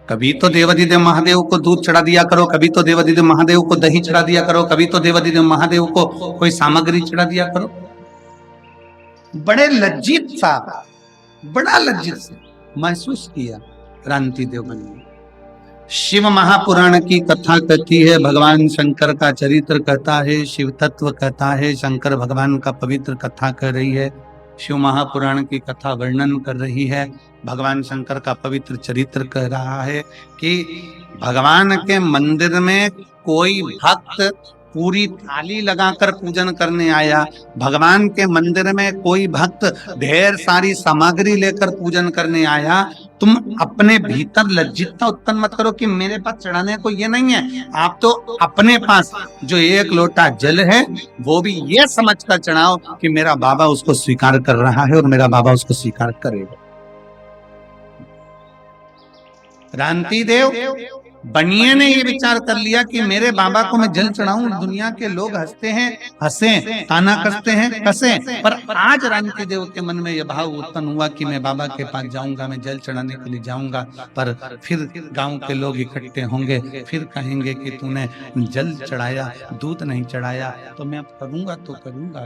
कभी तो देवाधिदेव महादेव को दूध चढ़ा दिया करो, कभी तो देवाधिदेव महादेव को दही चढ़ा दिया करो, कभी तो देवाधिदेव महादेव को कोई सामग्री चढ़ा दिया करो। बड़े लज्जित सा, बड़ा लज्जित महसूस किया रांति देव बनिया। शिव महापुराण की कथा कहती है, भगवान शंकर का चरित्र कहता है, शिव तत्व कहता है, शंकर भगवान का पवित्र कथा कह रही है, शिव महापुराण की कथा वर्णन कर रही है, भगवान शंकर का पवित्र चरित्र कह रहा है कि भगवान के मंदिर में कोई भक्त पूरी थाली लगाकर पूजन करने आया, भगवान के मंदिर में कोई भक्त ढेर सारी सामग्री लेकर पूजन करने आया। तुम अपने भीतर लज्जितता उत्पन्न मत करो कि मेरे पास चढ़ाने को ये नहीं है। आप तो अपने पास जो एक लोटा जल है वो भी ये समझकर चढ़ाओ कि मेरा बाबा उसको स्वीकार कर रहा है और मेरा बाबा उसको स्वीकार करेगा। रांति देव बनिए ने ये विचार कर लिया कि मेरे बाबा को मैं जल चढ़ाऊं। दुनिया के लोग हंसते हैं, हंसे, ताना कसते हैं, कसे, पर आज रांति देव के मन में यह भाव उत्पन्न हुआ कि मैं बाबा के पास जाऊंगा, मैं जल चढ़ाने के लिए जाऊंगा। पर फिर गांव के लोग इकट्ठे होंगे, फिर कहेंगे कि तूने जल चढ़ाया, दूध नहीं चढ़ाया, तो मैं अब करूंगा तो करूंगा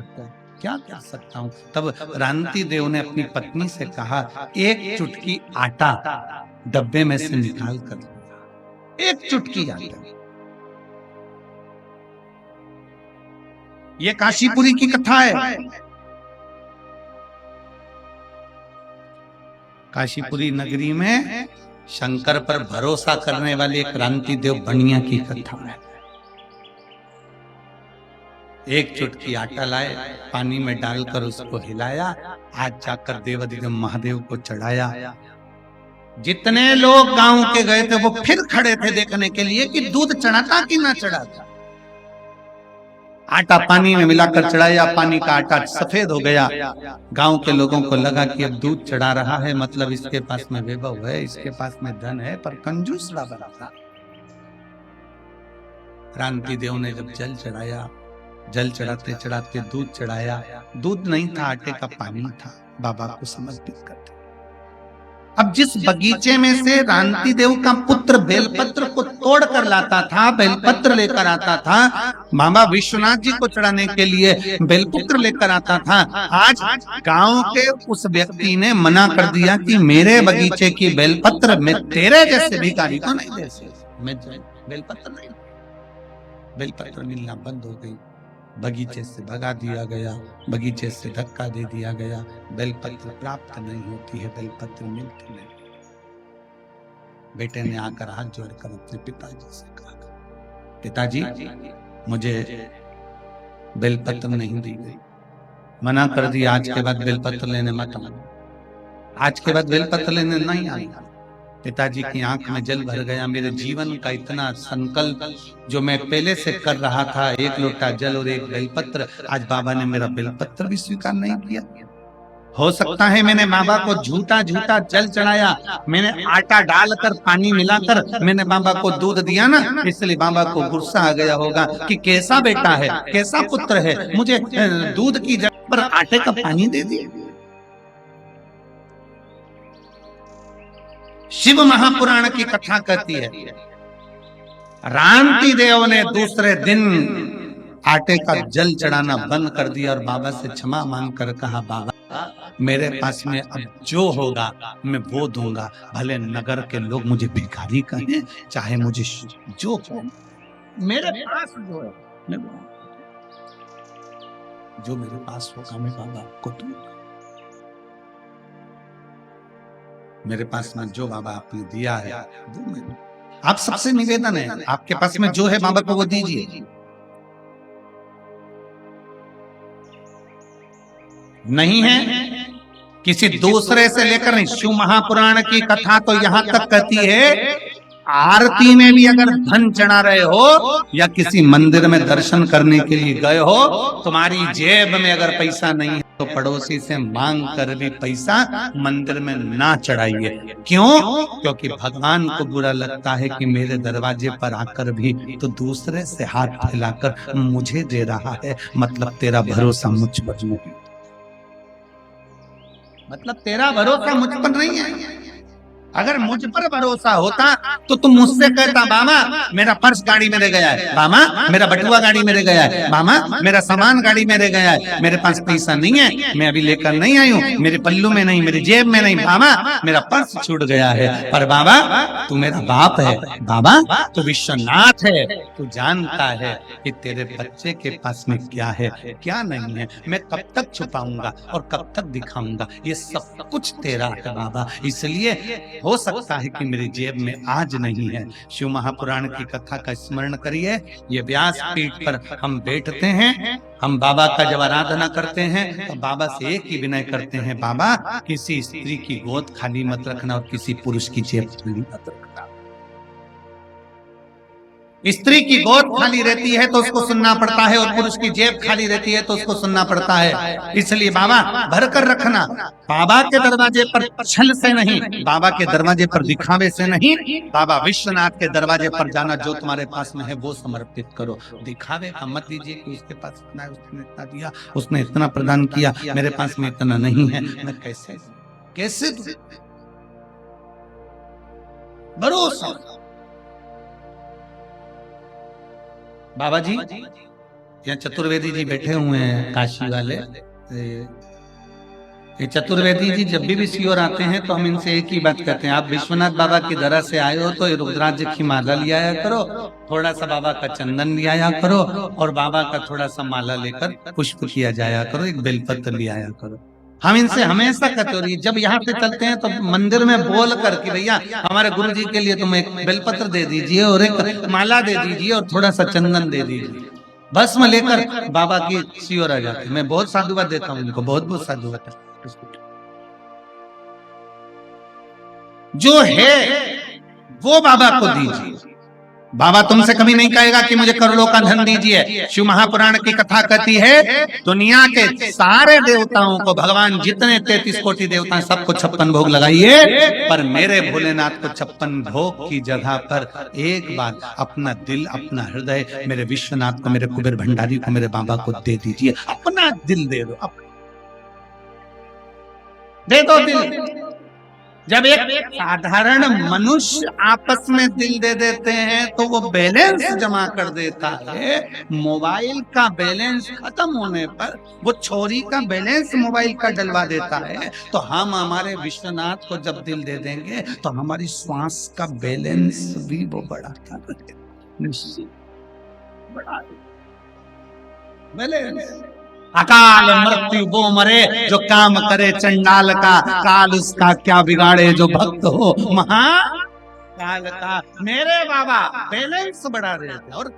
क्या कर सकता हूँ। तब रांति देव ने अपनी पत्नी से कहा, एक चुटकी आटा डब्बे में से निकाल कर, एक चुटकी आटा। ये काशीपुरी की कथा है। काशीपुरी नगरी में शंकर पर भरोसा करने वाले एक रांति देव बनिया की कथा है। एक चुटकी आटा लाए, पानी में डालकर उसको हिलाया, आज जाकर देवाधिदेव महादेव को चढ़ाया। जितने लोग गांव के गए थे वो फिर खड़े थे देखने के लिए कि दूध चढ़ाता कि ना चढ़ाता। आटा पानी में मिलाकर चढ़ाया, पानी का आटा सफेद हो गया। गांव के लोगों को लगा कि अब दूध चढ़ा रहा है, मतलब इसके पास में वैभव है, इसके पास में धन है, पर कंजूस बना था। रांति देव ने जब जल चढ़ाया, जल चढ़ाते चढ़ाते दूध चढ़ाया, दूध नहीं था, आटे का पानी था, बाबा को समर्पित करते। अब जिस बगीचे में से रांति देव का पुत्र बेलपत्र को तोड़ कर लाता था, बेलपत्र लेकर आता था, बाबा विश्वनाथ जी को चढ़ाने के लिए बेलपत्र लेकर आता था, आज गांव के उस व्यक्ति ने मना कर दिया कि मेरे बगीचे की बेलपत्र मैं तेरे जैसे भिखारी को नहीं दे सकता, मैं बेलपत्र नहीं। बेलपत्र मिलना बंद हो गई, बगीचे से भगा दिया गया, बगीचे से धक्का दे दिया गया, बेलपत्र प्राप्त नहीं होती है, बेलपत्र मिलती नहीं। बेटे ने आकर हाथ जोड़कर अपने पिताजी से कहा, पिताजी मुझे बेलपत्र नहीं दी गई, मना कर दिया, आज के बाद बेलपत्र लेने मत आना, आज के बाद बेलपत्र लेने नहीं आना। पिताजी की आंख में जल भर गया। मेरे जीवन का इतना संकल्प जो मैं पहले से कर रहा था, एक लोटा जल और एक बेलपत्र, आज बाबा ने मेरा बेलपत्र भी स्वीकार नहीं किया। हो सकता है मैंने बाबा को झूठा झूठा जल चढ़ाया, मैंने आटा डालकर पानी मिलाकर मैंने बाबा को दूध दिया ना, इसलिए बाबा को गुस्सा आ गया होगा कि कैसा बेटा है, कैसा पुत्र है, मुझे दूध की जगह पर आटे का पानी दे दिया। शिव महापुराण की कथा कहती है रामती देव ने दूसरे दिन आटे का जल चढ़ाना बंद कर दिया और बाबा से क्षमा मांग कर कहा, बाबा मेरे पास में अब जो होगा मैं वो दूंगा, भले नगर के लोग मुझे भिखारी कहें, चाहे मुझे जो हो, मेरे पास जो है मैं जो मेरे पास होगा मैं बाबा को दूंगा। मेरे पास में जो बाबा आपने दिया है वो मैं, आप सबसे निवेदन है, आपके पास में जो है बाबा को वो दीजिए। नहीं है किसी दूसरे से लेकर नहीं। शिव महापुराण की कथा तो यहां तक कहती है, आरती में भी अगर धन चढ़ा रहे हो या किसी मंदिर में दर्शन करने के लिए गए हो, तुम्हारी जेब में अगर पैसा नहीं है तो पड़ोसी से मांग कर भी पैसा मंदिर में ना चढ़ाइए। क्यों? क्योंकि भगवान को बुरा लगता है कि मेरे दरवाजे पर आकर भी तो दूसरे से हाथ फैलाकर मुझे दे रहा है, मतलब तेरा भरोसा मुझ पर नहीं, मतलब तेरा भरोसा मुझ पर नहीं है। अगर मुझ पर भरोसा होता तो तुम मुझसे कहता, बाबा मेरा पर्स गाड़ी में रह गया है, बाबा मेरा बटुआ गाड़ी में रह गया है, बाबा मेरा सामान गाड़ी में रह गया है, मेरे पास पैसा नहीं है, मैं अभी लेकर नहीं आई हूँ, मेरे पल्लू में नहीं, मेरी जेब में नहीं, बाबा मेरा पर्स छूट गया है। पर बाबा तू मेरा बाप है, बाबा तू विश्वनाथ है, तू जानता है कि तेरे बच्चे के पास में क्या है क्या नहीं है, मैं कब तक छुपाऊंगा और कब तक दिखाऊंगा, ये सब कुछ तेरा है बाबा, इसलिए हो सकता है कि मेरी जेब में आज नहीं है। शिव महापुराण की कथा का स्मरण करिए। ये व्यास पीठ पर हम बैठते हैं, हम बाबा का जब आराधना करते हैं तो बाबा से एक ही विनय करते हैं, बाबा किसी स्त्री की गोद खाली मत रखना और किसी पुरुष की जेब खाली मत रखना। स्त्री की गोद खाली रहती है तो उसको सुनना पड़ता है और पुरुष की जेब खाली रहती है तो उसको सुनना पड़ता है। इसलिए बाबा भर कर रखना, बाबा के दरवाजे पर छल से नहीं, बाबा के दरवाजे पर दिखावे से नहीं, बाबा विश्वनाथ के दरवाजे पर जाना, जो तुम्हारे पास में है वो समर्पित करो। दिखावे का मत दीजिए कि उसके पास इतना है, उसने इतना दिया, उसने इतना प्रदान किया, मेरे पास में इतना नहीं है, मैं कैसे कैसे भरोसा। बाबा जी यहाँ चतुर्वेदी जी बैठे हुए हैं काशी वाले, ये चतुर्वेदी जी जब भी शिविर आते हैं तो हम इनसे एक ही बात कहते हैं, आप विश्वनाथ बाबा की दरा से आए हो तो रुद्राक्ष की माला ले आया करो, थोड़ा सा बाबा का चंदन ले आया करो और बाबा का थोड़ा सा माला लेकर पुष्प किया जाया करो, एक बेलपत्र ले आया करो। हम इनसे हमेशा कहते हो, जब यहाँ पे चलते हैं तो मंदिर में बोल कर कि भैया हमारे गुरु जी के लिए तुम एक बेलपत्र दे दीजिए और एक माला दे दीजिए और थोड़ा सा चंदन दे दीजिए, भस्म लेकर बाबा की शिविर आ जाती है। मैं बहुत साधुवाद देता हूँ इनको, बहुत बहुत साधुवाद। जो है वो बाबा को दीजिए। बाबा तुमसे कभी नहीं कहेगा कि मुझे करोड़ों का धन दीजिए। शिव महापुराण की कथा कहती है, दुनिया के सारे देवताओं को, भगवान जितने 33 कोटि देवता सबको 56 भोग लगाइए, पर मेरे भोलेनाथ को 56 भोग की जगह पर एक बार अपना दिल, अपना हृदय मेरे विश्वनाथ को, मेरे कुबेर भंडारी को, मेरे बाबा को दे दीजिए। अपना दिल दे दो, दे दो दिल। जब एक साधारण मनुष्य आपस में दिल दे देते हैं तो वो बैलेंस जमा कर देता है। मोबाइल का बैलेंस खत्म होने पर वो छोरी का बैलेंस मोबाइल का डलवा देता है। तो हम हमारे विश्वनाथ को जब दिल दे देंगे तो हमारी श्वास का बैलेंस भी वो बढ़ाता है, निश्चित बढ़ा बैलेंस। अकाल मृत्यु वो मरे जो काम करे चंडाल का, काल उसका क्या बिगाड़े जो भक्त हो महाकाल का। मेरे बाबा बैलेंस बढ़ा रहे थे और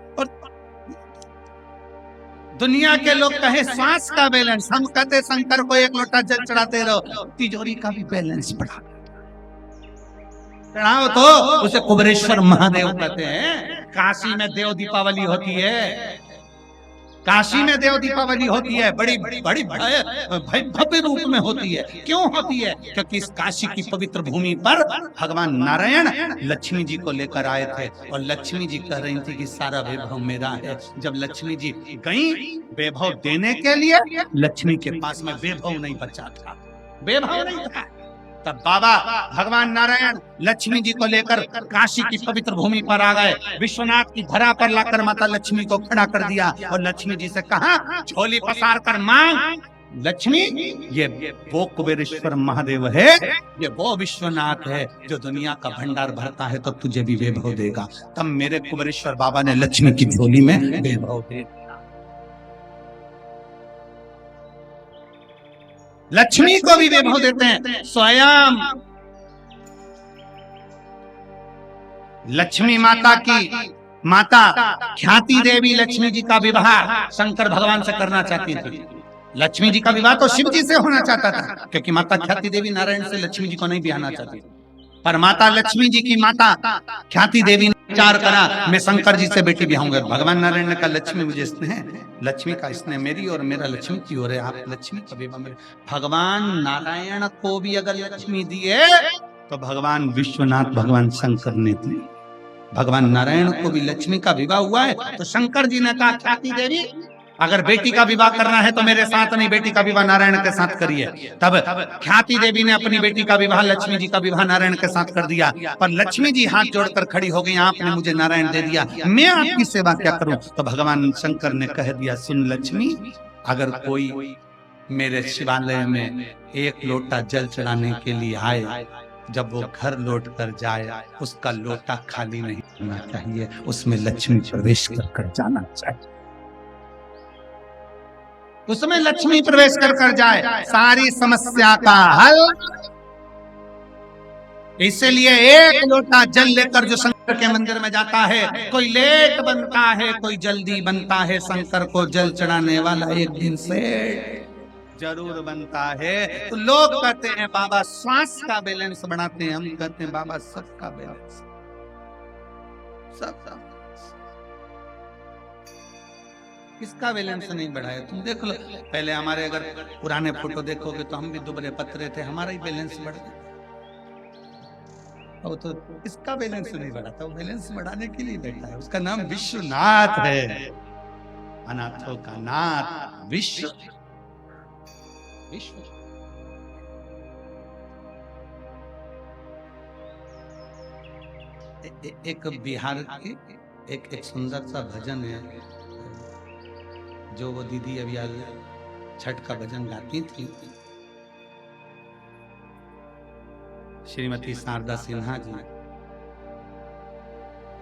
दुनिया के लोग कहे श्वास का बैलेंस, हम कहते शंकर को एक लोटा जल चढ़ाते रहो, तिजोरी का भी बैलेंस बढ़ा चढ़ाओ तो उसे कुबेरेश्वर महादेव कहते हैं। काशी में देव दीपावली होती है, काशी में देव दीपावली होती है, बड़ी बड़ी भव्य रूप में होती है। क्यों होती है? क्योंकि इस काशी की पवित्र भूमि पर भगवान नारायण लक्ष्मी जी को लेकर आए थे और लक्ष्मी जी कह रही थी कि सारा वैभव मेरा है। जब लक्ष्मी जी गई वैभव देने के लिए, लक्ष्मी के पास में वैभव नहीं बचा था, वैभव नहीं था, तब बाबा भगवान नारायण लक्ष्मी जी को लेकर काशी की पवित्र भूमि पर आ गए। विश्वनाथ की धरा पर लाकर माता लक्ष्मी को खड़ा कर दिया और लक्ष्मी जी से कहा, झोली पसार कर मांग। लक्ष्मी, ये वो कुबेरेश्वर महादेव है, ये वो विश्वनाथ है जो दुनिया का भंडार भरता है, तो तुझे भी वैभव देगा। तब मेरे कुबेरेश्वर बाबा ने लक्ष्मी की झोली में वैभव दे दिया। लक्ष्मी को भी वैभव देते हैं। स्वयं लक्ष्मी माता की माता ख्याति देवी लक्ष्मी जी का विवाह शंकर भगवान से करना चाहती थी। लक्ष्मी जी का विवाह तो शिव जी से होना चाहता था, क्योंकि माता ख्याति देवी नारायण से लक्ष्मी जी को नहीं ब्याहना चाहती थी। पर माता लक्ष्मी जी की माता ख्याति देवी ने विचार करा, मैं शंकर जी से बेटी ब्याहूंगा। भगवान नारायण ने कहा, लक्ष्मी मुझे स्नेह है, लक्ष्मी का स्नेह मेरी और मेरा लक्ष्मी की ओर है, आप लक्ष्मी का विवाह मेरे। भगवान नारायण को भी अगर लक्ष्मी दिए तो भगवान विश्वनाथ भगवान शंकर ने दी। भगवान नारायण को भी लक्ष्मी का विवाह हुआ है, तो शंकर जी ने कहा, ख्याति देवी अगर बेटी का विवाह करना है तो मेरे साथ नहीं, बेटी का विवाह नारायण के साथ करिए। तब ख्याति देवी ने अपनी बेटी का विवाह लक्ष्मी जी का विवाह नारायण के साथ कर दिया। पर लक्ष्मी जी हाथ जोड़कर खड़ी हो गई, आपने मुझे नारायण दे दिया, मैं आपकी सेवा क्या करूं। तो भगवान शंकर ने कह दिया, सुन लक्ष्मी, अगर कोई मेरे शिवालय में एक लोटा जल चढ़ाने के लिए आए, जब वो घर लौट कर जाए उसका लोटा खाली नहीं होना चाहिए, उसमें लक्ष्मी प्रवेश कर जाना चाहिए, उसमें लक्ष्मी प्रवेश कर जाए, सारी समस्या का हल। इसलिए एक लोटा जल लेकर जो शंकर के मंदिर में जाता है, कोई लेट बनता है, कोई जल्दी बनता है, शंकर को जल चढ़ाने वाला एक दिन से जरूर बनता है। तो लोग कहते हैं बाबा श्वास का बैलेंस बढ़ाते हैं, हम कहते हैं बाबा सबका बैलेंस, सबका। किसका बैलेंस नहीं बढ़ाया? तुम देख लो, पहले हमारे अगर पुराने फोटो देखोगे तो हम भी दुबले पतले थे, हमारा ही बैलेंस बढ़ गया। अब तो इसका बैलेंस नहीं बढ़ाता, वो बैलेंस बढ़ाने के लिए बैठा है, उसका नाम विश्वनाथ है, अनाथों का नाथ विश्व। विश्व एक बिहार की एक सुंदर सा भजन है जो वो दीदी अभी आज छठ का भजन गाती थी, श्रीमती शारदा सिन्हा जी।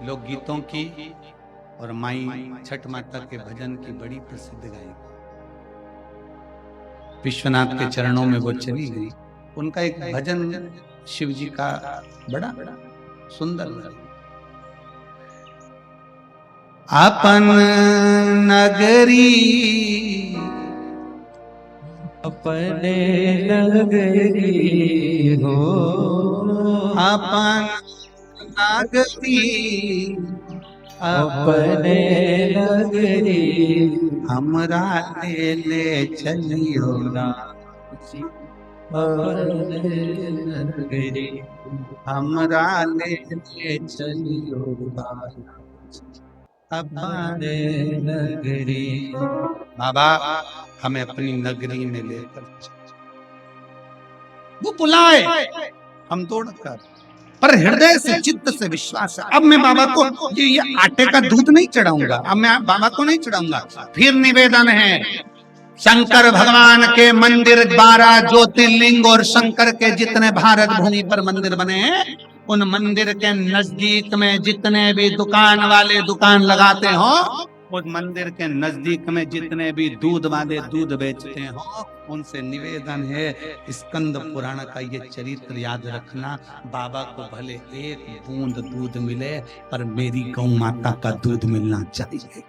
लोकगीतों की और माई छठ माता के भजन की बड़ी प्रसिद्ध गायिका, विश्वनाथ के चरणों में वो चली गई। उनका एक भजन शिव जी का बड़ा सुंदर भजन, अपन नगरी अपने नगरी हो, अपन नगरी अपने नगरी हमरा ले चलियो अपने नगरी हमरा ले चलियो अपने नगरी। बाबा हमें अपनी नगरी में लेकर वो बुलाए, हम तोड़कर, पर हृदय से चित्त से विश्वास है। अब मैं बाबा को ये आटे का दूध नहीं चढ़ाऊंगा, अब मैं बाबा को नहीं चढ़ाऊंगा। फिर निवेदन है, शंकर भगवान के मंदिर 12 ज्योतिर्लिंग और शंकर के जितने भारत भूमि पर मंदिर बने हैं, उन मंदिर के नजदीक में जितने भी दुकान वाले दुकान लगाते हो, उस मंदिर के नजदीक में जितने भी दूध वाले दूध बेचते हो, उनसे निवेदन है, स्कंद पुराण का ये चरित्र याद रखना। बाबा को भले एक बूंद दूध मिले, पर मेरी गौ माता का दूध मिलना चाहिए।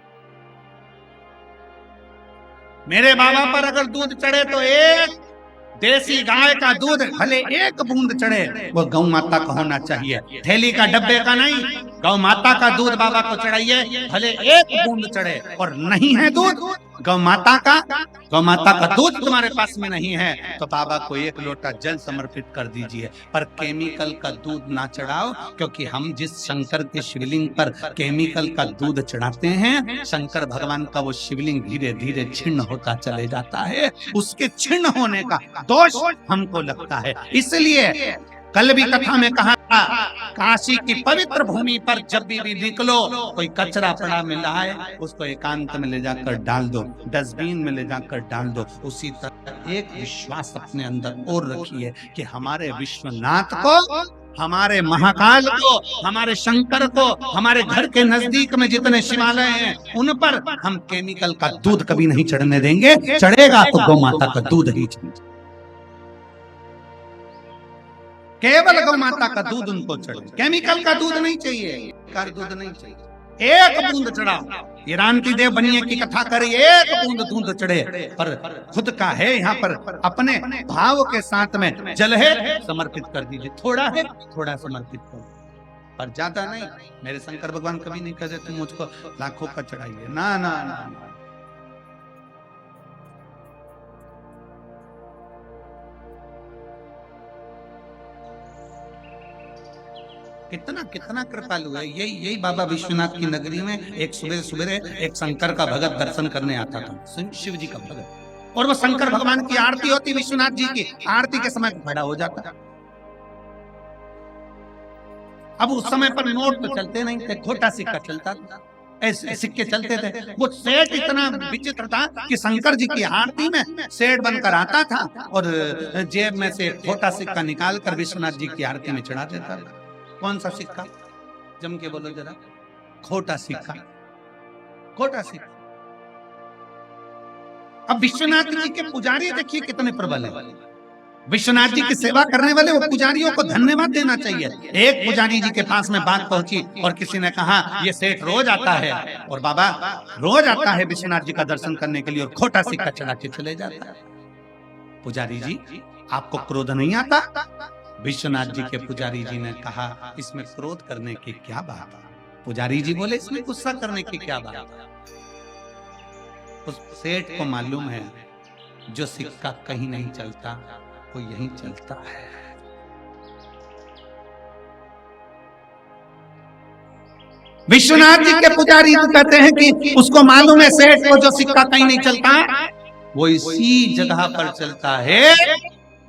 मेरे बाबा पर अगर दूध चढ़े तो एक देसी गाय का दूध भले एक बूंद चढ़े, वो गौ माता का होना चाहिए, थैली का डब्बे का नहीं। गौ माता का दूध बाबा को चढ़ाइए, भले एक बूंद चढ़े, और नहीं है दूध गौ माता का दूध तुम्हारे पास में नहीं है तो बाबा को एक लोटा जल समर्पित कर दीजिए, पर केमिकल का दूध ना चढ़ाओ, क्योंकि हम जिस शंकर के शिवलिंग पर केमिकल का दूध चढ़ाते हैं, शंकर भगवान का वो शिवलिंग धीरे धीरे छिन्न होता चले जाता है, उसके छिन्न होने का दोष हमको लगता है। इसलिए कल भी कथा में कहा था, काशी की पवित्र भूमि पर जब भी निकलो, कोई कचरा पड़ा मिला है उसको एकांत में ले जाकर डाल दो, डस्टबिन में ले जाकर डाल दो। उसी तरह एक विश्वास अपने अंदर और रखिए कि हमारे विश्वनाथ को, हमारे महाकाल को, हमारे शंकर को, हमारे घर के नजदीक में जितने शिवालय हैं उन पर हम केमिकल का दूध कभी नहीं चढ़ने देंगे। चढ़ेगा तो गौ माता का दूध ही चढ़ेगा, केवल गौ माता का दूध उनको चढ़े, केमिकल का दूध नहीं चाहिए, दूध नहीं चाहिए। एक बूंद चढ़ाओ, ये रानती देव बनिए की कथा करिए, एक बूंद दूध चढ़े, पर खुद का है यहाँ पर अपने भाव के साथ में जल है समर्पित कर दीजिए, थोड़ा है थोड़ा समर्पित कर, पर ज्यादा नहीं। मेरे शंकर भगवान कभी नहीं कहते तुम मुझको लाखों का चढ़ाइए, ना ना ना, ना। कितना कितना कृपालु है। यही बाबा विश्वनाथ की नगरी में एक सुबह सुबह एक शंकर का भगत दर्शन करने आता था, शिव जी का भगत, और वो शंकर भगवान की आरती होती, विश्वनाथ जी की आरती के समय खड़ा हो जाता। अब उस समय पर नोट तो चलते नहीं थे, खोटा सिक्का चलता था, ऐसे सिक्के चलते थे। वो सेठ इतना विचित्र था कि शंकर जी की आरती में सेठ बनकर आता था और जेब में से खोटा सिक्का निकाल कर विश्वनाथ जी की आरती में चढ़ा देता था। कौन सा सिक्का? जम के बोलो जरा। खोटा सिक्का, खोटा सिक्का। अब विश्वनाथ जी के पुजारी देखिए कितने प्रबल है। विश्वनाथ जी की सेवा करने वाले वो पुजारियों को धन्यवाद देना चाहिए। एक पुजारी जी के पास में बात पहुंची और किसी ने कहा ये सेठ रोज आता है और बाबा रोज आता है विश्वनाथ जी का दर्शन करने के लिए और खोटा सिक्का चढ़ा के चले जाता है। पुजारी जी आपको क्रोध नहीं आता? विश्वनाथ जी के पुजारी जी ने कहा इसमें क्रोध करने की क्या बात है? पुजारी जी बोले इसमें गुस्सा करने की क्या बात है? उस सेठ को मालूम है जो सिक्का कहीं नहीं चलता वो यहीं चलता है। विश्वनाथ जी के पुजारी तो कहते हैं कि उसको मालूम है सेठ को जो सिक्का कहीं नहीं चलता वो इसी जगह पर चलता है।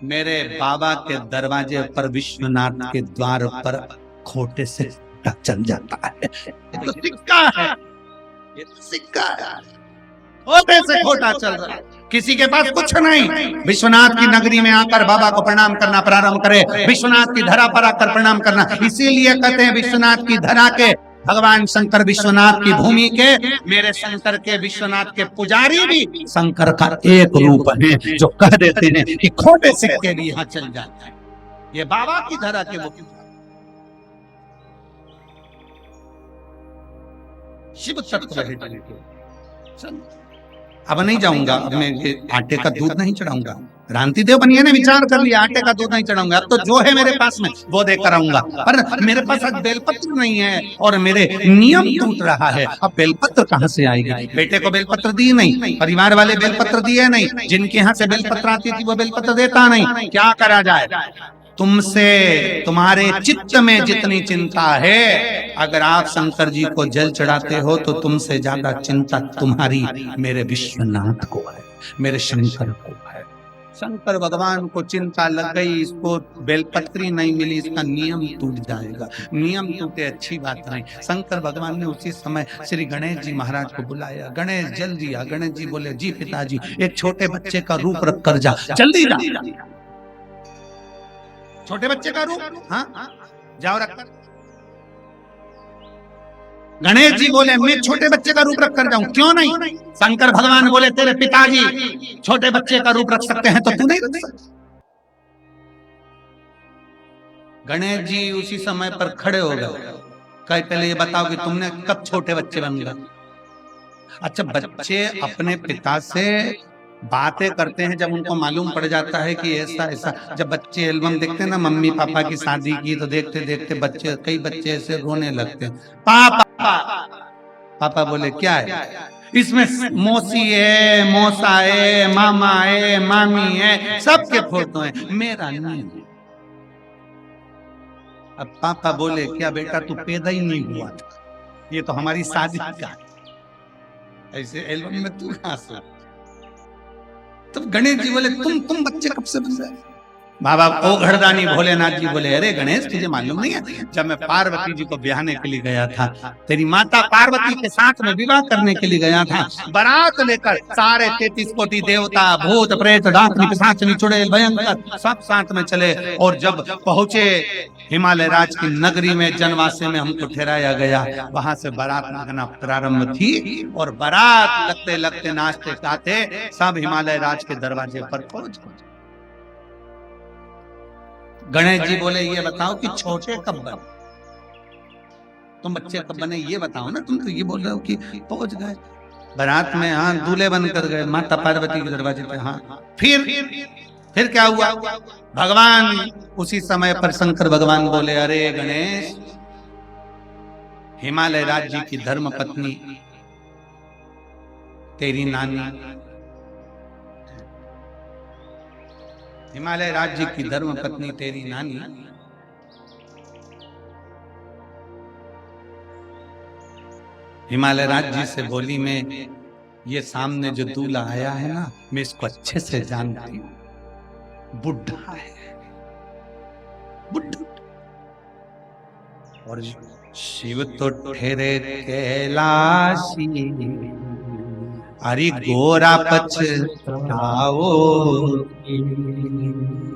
मेरे बाबा के दरवाजे पर विश्वनाथ के द्वार पर खोटे से चल जाता है। ये तो सिक्का है, ये तो सिक्का है, खोटे से खोटा चल रहा है। किसी के पास कुछ नहीं, विश्वनाथ की नगरी में आकर बाबा को प्रणाम करना प्रारंभ करे, विश्वनाथ की धरा पर आकर प्रणाम करना। इसीलिए कहते हैं विश्वनाथ की धरा के भगवान शंकर, विश्वनाथ की भूमि के मेरे शंकर के विश्वनाथ के पुजारी भी शंकर का एक रूप है जो कह देते हैं कि खोटे सिक्के भी यहाँ चल जाता है। ये बाबा की धरा के वो शिव तत्व है। अब नहीं जाऊंगा, अब मैं आटे का दूध नहीं चढ़ाऊंगा। रानती देव बनिया ने विचार कर लिया आटे का दूध नहीं चढ़ाऊंगा, अब तो जो है मेरे पास में वो देकर आऊंगा। पर मेरे पास आज बेलपत्र नहीं है और मेरे नियम टूट रहा है। अब बेलपत्र कहाँ से आएगी? बेटे को बेलपत्र दी नहीं, परिवार वाले बेलपत्र दिए नहीं, जिनके यहाँ से बेलपत्र आती थी वो बेलपत्र देता नहीं। क्या करा जाए? तुमसे तुम्हारे चित्त में जितनी चिंता है, अगर आप शंकर जी को जल चढ़ाते हो तो तुमसे ज्यादा चिंता तुम्हारी मेरे विश्वनाथ को है, मेरे शंकर को है। शंकर भगवान को चिंता लग गई, इसको बेलपत्री नहीं मिली, इसका नियम टूट जाएगा। नियम टूटे अच्छी बात नहीं। शंकर भगवान ने उसी समय श्री गणेश जी महाराज को बुलाया। गणेश जल दिया। गणेश जी बोले जी पिताजी एक छोटे बच्चे का रूप रख कर जा, जल्दी जा। छोटे बच्चे का रूप? हाँ जाओ रख कर। गणेश जी बोले मैं छोटे बच्चे का रूप रख कर जाऊं? क्यों नहीं? शंकर भगवान बोले तेरे पिताजी छोटे बच्चे का रूप रख सकते हैं तो तू नहीं रख सकता। गणेश जी उसी समय पर खड़े हो गए। कहे पहले ये बताओ कि तुमने कब छोटे बच्चे बन गए? अच्छा, बच्चे अपने पिता से बातें करते हैं जब उनको मालूम पड़ जाता है कि ऐसा ऐसा। जब बच्चे एल्बम देखते हैं ना मम्मी पापा की शादी की, तो देखते देखते बच्चे, कई बच्चे ऐसे रोने लगते हैं। पापा, पापा बोले क्या है? इसमें मौसी है, मौसा है, मामा है, मामी है, सबके फोटो हैं, मेरा नहीं है। अब पापा बोले क्या बेटा तू पैदा ही नहीं हुआ था, ये तो हमारी शादी का है, ऐसे एल्बम में तू कहां से? तब गणेश जी बोले तुम बच्चे कब से बन गए? बाबा ओ घरदानी भोलेनाथ जी बोले अरे गणेश तुझे मालूम नहीं है, जब मैं पार्वती जी को ब्याहने के लिए गया था, तेरी माता पार्वती के साथ में विवाह करने के लिए गया था, बारात लेकर सारे 33 कोटि देवता, भूत प्रेत, डाकनी, पिशाचनी, चुड़ैल, भयंकर सब साथ में चले। और जब पहुंचे हिमालय राज की नगरी में, जनवासे में हमको ठहराया गया, वहां से बारात लगना प्रारंभ थी। और बारात लगते लगते नाचते गाते सब हिमालय राज के दरवाजे पर पहुंच गए। गणेश जी बोले ये बताओ कि छोटे कब बने, तुम बच्चे कब बने ये बताओ ना, तुम तो ये बोल रहे हो कि पहुंच गए बारात में। हाँ दूल्हे बनकर गए माता पार्वती के दरवाजे पे। हाँ फिर क्या हुआ? भगवान उसी समय पर शंकर भगवान बोले अरे गणेश, हिमालय राज जी की धर्म पत्नी तेरी नानी, हिमालय राज्य की धर्म पत्नी तेरी नानी हिमालय राज्य से बोली में ये सामने जो दूल्हा आया है ना, मैं इसको अच्छे से जानती हूं, बुढ़ा है, बुढ़ा। और शिव तो ठहरे कैलाशी, अरे गोरा पछताओ,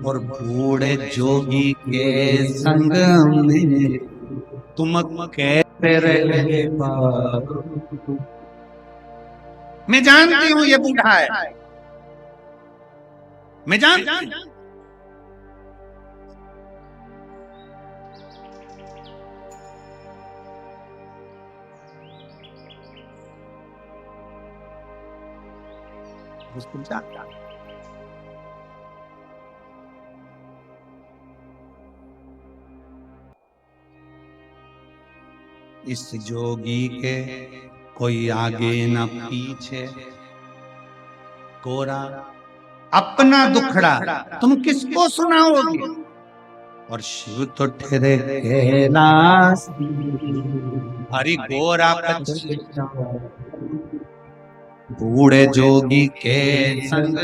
और बूढ़े जोगी के संग में तुम कैसे रहे पाओ। मैं जानती हूं ये बूढ़ा है, मैं जानती हूं। उसको जानता इस जोगी के कोई आगे न पीछे, गोरा अपना दुखड़ा तुम किसको सुनाओगे? और शिव तो ठहरे कैलाश, हरि गोरा बूढ़े जोगी के संग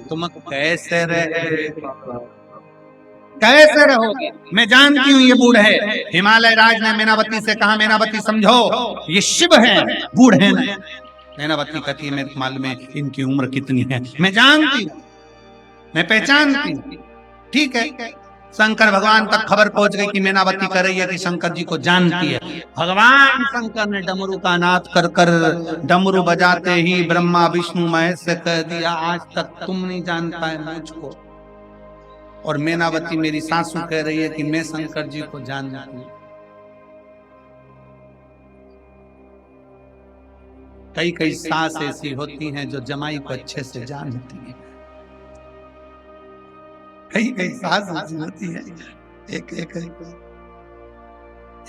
तुम कैसे रहोगे? मैं जानती हूँ ये बूढ़ है। हिमालय राज ने मैनावती से कहा मैनावती समझो ये शिव है, बूढ़ है ना। मैनावती कहती है मेरे मालूम है इनकी उम्र कितनी है, मैं जानती हूँ, मैं पहचानती हूँ। ठीक है, शंकर भगवान तक खबर पहुंच गई कि मैनावती कह रही है कि शंकर जी को जानती है। भगवान शंकर ने डमरू का नाद कर कर डमरू बजाते ही ब्रह्मा विष्णु महेश से कह दिया आज तक तुम नहीं जान पाए मुझको। और मैनावती मेरी सासू कह रही है कि मैं शंकर जी को जानती हूं। कई कई सास ऐसी होती हैं जो जमाई को अच्छे से जानती है, कई सास ऐसी होती है।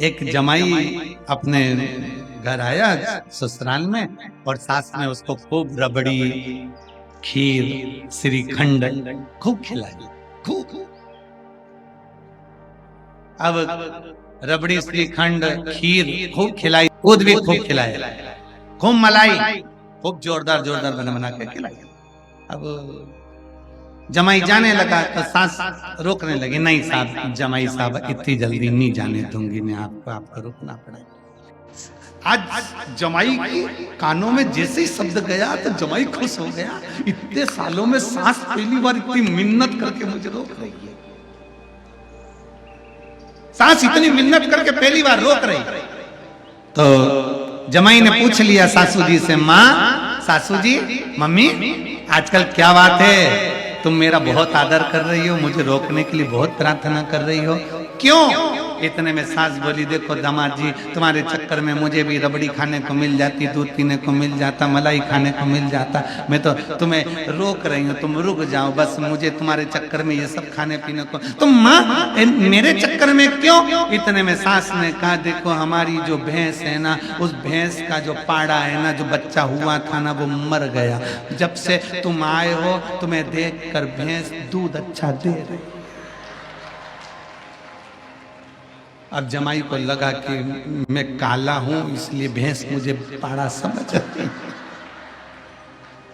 एक जमाई अपने घर आया ससुराल में, और सास ने उसको खूब रबड़ी, खीर, श्रीखंड खूब खिलाई, खूब। अब रबड़ी, श्रीखंड, खीर खूब खिलाई, दूध भी खूब खिलाया, खूब मलाई, खूब जोरदार बना के खिलाई। अब जमाई जाने लगा तो सास रोकने लगी, नहीं साहब, जमाई साहब इतनी जल्दी नहीं जाने दूंगी मैं आपको रुकना पड़ेगा। आज जमाई के कानों में जैसे ही शब्द गया तो जमाई खुश हो गया। इतने सालों में सास पहली बार इतनी मिन्नत करके मुझे रोक रही है, सास इतनी मिन्नत करके पहली बार रोक रही। तो जमाई ने पूछ लिया सासू जी से, माँ, सासू जी, मम्मी, आजकल क्या बात है, तुम मेरा बहुत आदर कर रही हो, मुझे रोकने के लिए बहुत प्रार्थना कर रही हो, क्यों? इतने में सास बोली, देखो दामाद जी, तुम्हारे चक्कर में मुझे भी रबड़ी खाने को मिल जाती, दूध पीने को मिल जाता, मलाई खाने को मिल जाता। मैं तो तुम्हें रोक रही हूँ, तुम रुक जाओ बस, मुझे तुम्हारे चक्कर में ये सब खाने पीने को। तुम माँ मेरे चक्कर में क्यों? इतने में सास ने कहा, देखो हमारी जो भैंस है ना, उस भैंस का जो पाड़ा है ना, जो बच्चा हुआ था ना, वो मर गया। जब से तुम आए हो तुम्हें देखकर भैंस दूध अच्छा दे रही। अब जमाई को लगा कि मैं काला हूं इसलिए भैंस मुझे पाड़ा समझ रही,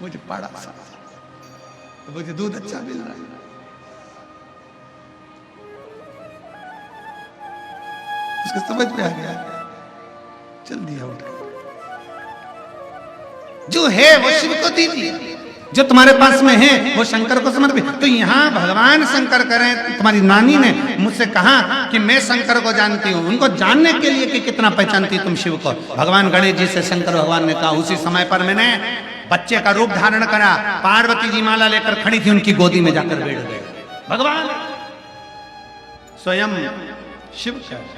मुझे पाड़ा समझ, मुझे दूध अच्छा मिल रहा है। उसको समझ में आ गया, चल दिया उठ। जो है वो शिव को दीजिए, जो तुम्हारे पास में है वो शंकर को समर्पित। तो यहाँ भगवान शंकर करें, तुम्हारी नानी ने मुझसे कहा कि मैं शंकर को जानती हूँ, उनको जानने के लिए कि कितना पहचानती तुम शिव को। भगवान गणेश जी से शंकर भगवान ने कहा, उसी समय पर मैंने बच्चे का रूप धारण करा, पार्वती जी माला लेकर खड़ी थी, उनकी गोदी में जाकर बैठ गए। भगवान स्वयं शिव स्वयं।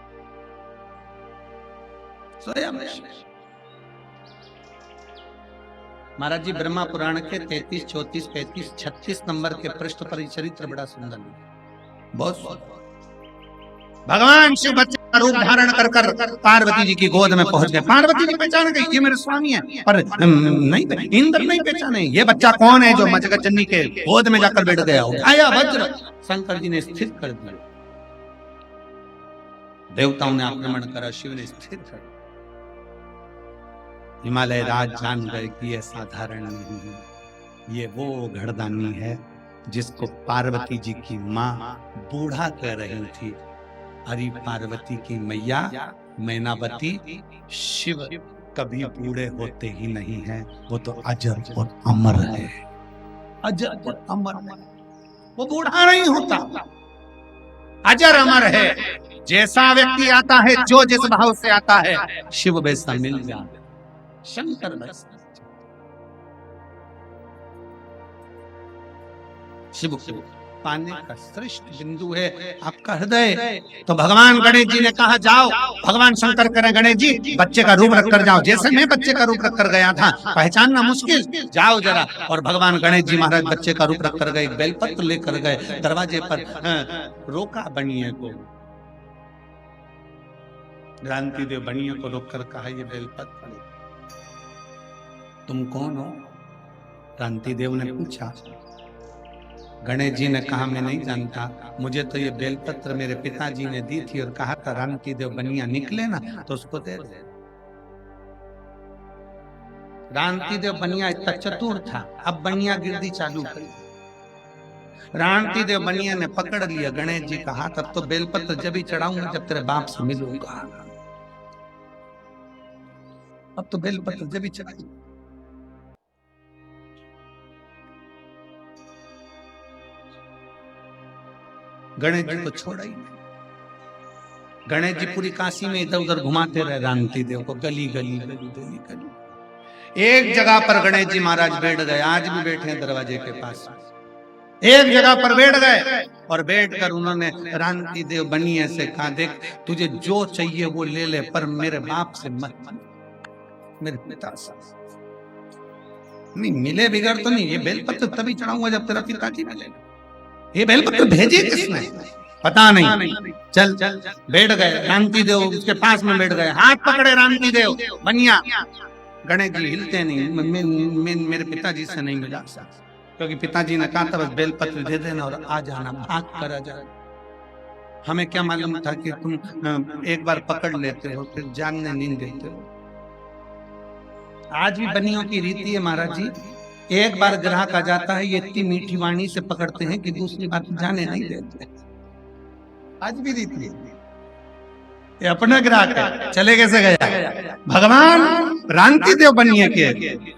महाराज जी ब्रह्मा पुराण के 33, 34, 35, 36 नंबर के पृष्ठ पर चरित्र बड़ा सुंदर है, बहुत। भगवान शिव बच्चे का रूप धारण कर कर पार्वती जी की गोद में पहुंच गए। पार्वती जी पहचान गई, ये मेरे स्वामी है, पर नहीं, इंद्र नहीं पहचाने ये बच्चा कौन है जो जगज्जननी के गोद में जाकर बैठ गया। उठाया वज्र, शंकर जी ने स्थिर कर दिया। देवताओं ने आक्रमण करा, शिव ने स्थिर कर दिया। हिमालय राज जान गए कि ये साधारण नहीं है, ये वो घड़दानी है जिसको पार्वती जी की माँ बूढ़ा कह रही थी। अरे पार्वती की मैया मैनावती, शिव कभी बूढ़े होते ही नहीं है, वो तो अजर और अमर है, अजर और अमर है, वो बूढ़ा नहीं होता, अजर अमर है। जैसा व्यक्ति आता है, जो जिस भाव से आता है, शिव वैसा मिल जाता, शंकर वैसा। शिव को पाने का श्रेष्ठ बिंदु है आपका हृदय। तो भगवान गणेश जी ने कहा, जाओ, भगवान शंकर करें, गणेश जी बच्चे का रूप रखकर जाओ, जैसे मैं बच्चे का रूप रखकर गया था, पहचानना मुश्किल, जाओ जरा। और भगवान गणेश जी महाराज बच्चे का रूप रखकर गए, बेलपत्र लेकर गए, दरवाजे पर रोका बनिए को, क्रांति देव बनिए को रोककर कहा, ये बेलपत्र तुम कौन हो? क्रांति देव ने पूछा। गणेश जी ने कहा, मैं नहीं जानता, मुझे तो ये बेलपत्र मेरे पिताजी ने दी थी और कहा था क्रांति देव बनिया निकले ना तो उसको दे दे। क्रांति देव बनिया इतना चतुर था, अब बनिया गिरदी चालू कर। क्रांति देव बनिया ने पकड़ लिया गणेश जी का हाथ, अब तो बेलपत्र जब ही चढ़ाऊंगा जब तेरे बाप से मिलूंगा, अब तो बेलपत्र जब ही चढ़ाऊंगा। गणेश जी को छोड़ा ही नहीं। गणेश जी पूरी काशी में इधर उधर घुमाते रहे क्रांति देव को, गली गली गली गली गली। एक जगह पर गणेश जी महाराज बैठ गए, आज भी बैठे हैं दरवाजे के पास। एक जगह पर बैठ गए और बैठकर उन्होंने क्रांति देव बनिए से कहा, देख तुझे जो चाहिए वो ले ले, पर मेरे बाप से मत, मेरे पिता से नहीं। मिले बिगड़ तो नहीं, ये बेलपत्र तभी चढ़ाऊंगा जब तेरा पिताजी मिलेगा। ये बेलपत्र भेजे किसने पता नहीं। चल बैठ गए, क्रांति देव उसके पास में बैठ गए, हाथ पकड़े क्रांति देव बनिया। गणेश जी हिलते नहीं, मेरे पिताजी से नहीं मिला, क्योंकि पिताजी ने कहा था बस बेलपत्र दे देना और आ जाना, भाग कर आ जाए। हमें क्या मालूम था कि तुम एक बार पकड़ लेते हो फिर जानने नहीं देते हो। आज भी बनियों की रीति है महाराज जी, एक बार ग्राहक आ जाता है, ये इतनी मीठी वाणी से पकड़ते हैं कि दूसरी बात जाने नहीं देते। आज भी रीति है, ये अपना ग्राहक है, चले कैसे गया। भगवान क्रांति देव बनिए के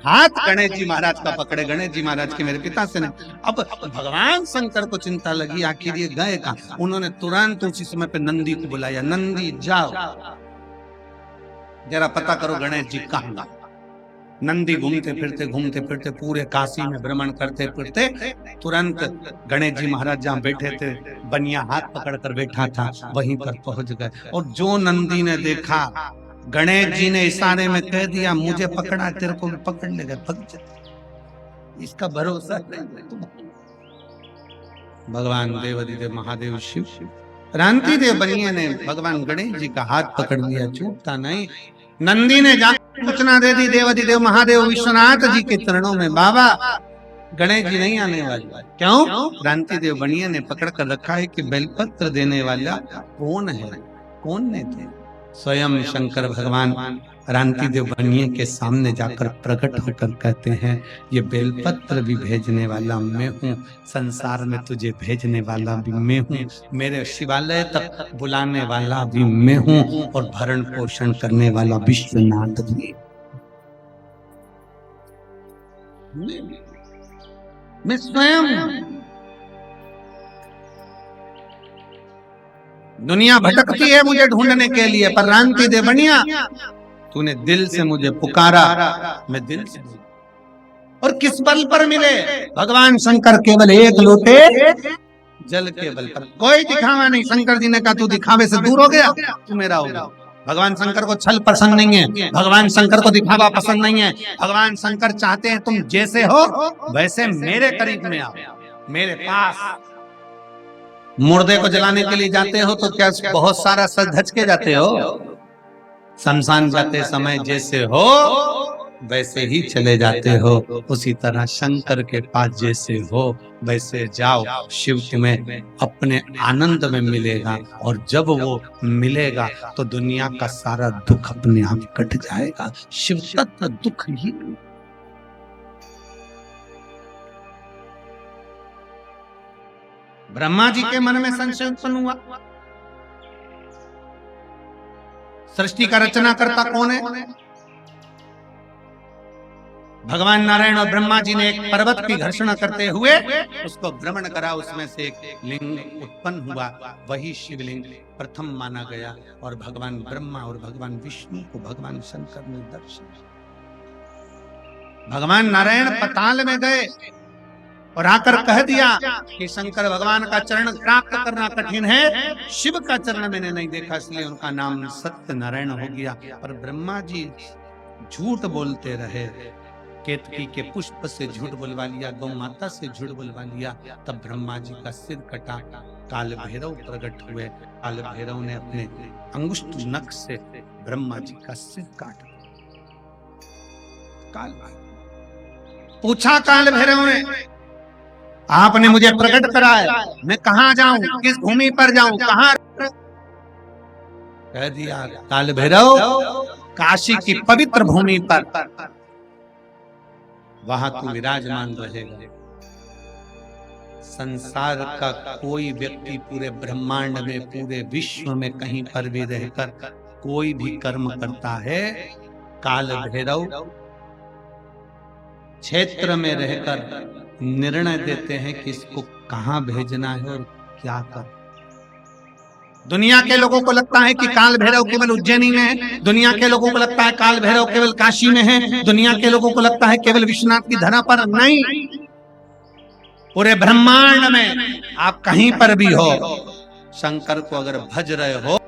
हाथ गणेश जी महाराज का पकड़े, गणेश जी महाराज के मेरे पिता से नहीं। अब भगवान शंकर को चिंता लगी, आखिर ये गए कहां। उन्होंने तुरंत उसी समय पे नंदी को बुलाया, नंदी जाओ जरा पता करो गणेश जी कहां। नंदी घूमते फिरते पूरे काशी में भ्रमण करते फिरते तुरंत गणेश जी महाराज जहाँ बैठे थे, बनिया हाथ पकड़कर बैठा था, वहीं पर पहुंच गए। और जो नंदी ने देखा, गणेश जी ने इशारे में कह दिया, मुझे पकड़ा, तेरे को भी पकड़ लेगा, भग जा। इसका भरोसा नहीं। भगवान देवाधिदेव महादेव शिव रांति देव बनिया ने भगवान गणेश जी का हाथ पकड़ लिया, छूटता नहीं। नंदी ने जाकर सूचना दे दी देवाधिदेव महादेव विश्वनाथ जी के चरणों में, बाबा गणेश जी नहीं आने वाले। क्यों? रांति देव बनिया ने पकड़ कर रखा है कि बेलपत्र देने वाला कौन है। कौन ने थे? स्वयं शंकर भगवान रांति देव बनिया के सामने जाकर प्रकट होकर कहते हैं, ये बेलपत्र भी भेजने वाला मैं हूँ, संसार में तुझे भेजने वाला भी मैं हूँ, मेरे शिवालय तक बुलाने वाला भी मैं हूँ, और भरण पोषण करने वाला विश्वनाथ भी। मैं स्वयं। दुनिया भटकती है मुझे ढूंढने के लिए, पर रांति देव बनिया तूने दिल से मुझे पुकारा, मैं दिल से। और किस बल पर मिले? भगवान शंकर केवल एक लोटे जल के बल पर। कोई दिखावा नहीं। शंकर जी ने कहा तू दिखावे से दूर हो गया, तू मेरा हो गया। भगवान शंकर को छल पसंद नहीं है, भगवान शंकर को दिखावा पसंद नहीं है। भगवान शंकर चाहते हैं तुम जैसे हो वैसे मेरे करीब में आओ, मेरे पास। मुर्दे को जलाने के लिए जाते हो तो क्या बहुत सारा सज धज के जाते हो? शमशान जाते समय जैसे हो वैसे ही चले जाते हो। उसी तरह शंकर के पास जैसे हो वैसे जाओ, शिव तुम्हें अपने आनंद में मिलेगा। और जब वो मिलेगा तो दुनिया का सारा दुख अपने आप कट जाएगा। शिव तत्व दुख ही। ब्रह्मा जी के मन में संशय उत्पन्न हुआ, सृष्टि का रचना करता कौन है? भगवान नारायण और ब्रह्मा जी ने एक पर्वत की घर्षणा करते हुए उसको भ्रमण करा, उसमें से एक लिंग उत्पन्न हुआ, वही शिवलिंग प्रथम माना गया। और भगवान ब्रह्मा और भगवान विष्णु को भगवान शंकर ने दर्शन। भगवान नारायण पताल में गए और आकर कह दिया कि शंकर भगवान का चरण प्राप्त करना कठिन है, शिव का चरण मैंने नहीं देखा, इसलिए उनका नाम सत्य नारायण हो गया। पर ब्रह्मा जी झूठ बोलते रहे, केतकी के पुष्प से झूठ बोलवा लिया, गौ माता से झूठ बोलवा लिया। तब ब्रह्मा जी का सिर कटा, काल भैरव प्रकट हुए। काल भैरव ने अपने अंगुष्ठ नख से ब्रह्मा जी का सिर काटा। काल पूछा काल भैरव ने, आपने मुझे प्रकट कराया, मैं कहां जाऊं, किस भूमि पर जाऊं, कहां? कह दिया काल भैरव, काशी की पवित्र भूमि पर, वहां तू विराजमान रहेगा। संसार का कोई व्यक्ति पूरे ब्रह्मांड में, पूरे विश्व में कहीं पर भी रहकर कोई भी कर्म करता है, काल भैरव क्षेत्र में रहकर निर्णय देते हैं कि इसको कहां भेजना है और क्या कर। दुनिया के लोगों को लगता है कि काल भैरव केवल उज्जैनी में है, दुनिया के लोगों को लगता है काल भैरव केवल काशी में है, दुनिया के लोगों को लगता है केवल विश्वनाथ की धरा पर। नहीं, पूरे ब्रह्मांड में आप कहीं पर भी हो, शंकर को अगर भज रहे हो,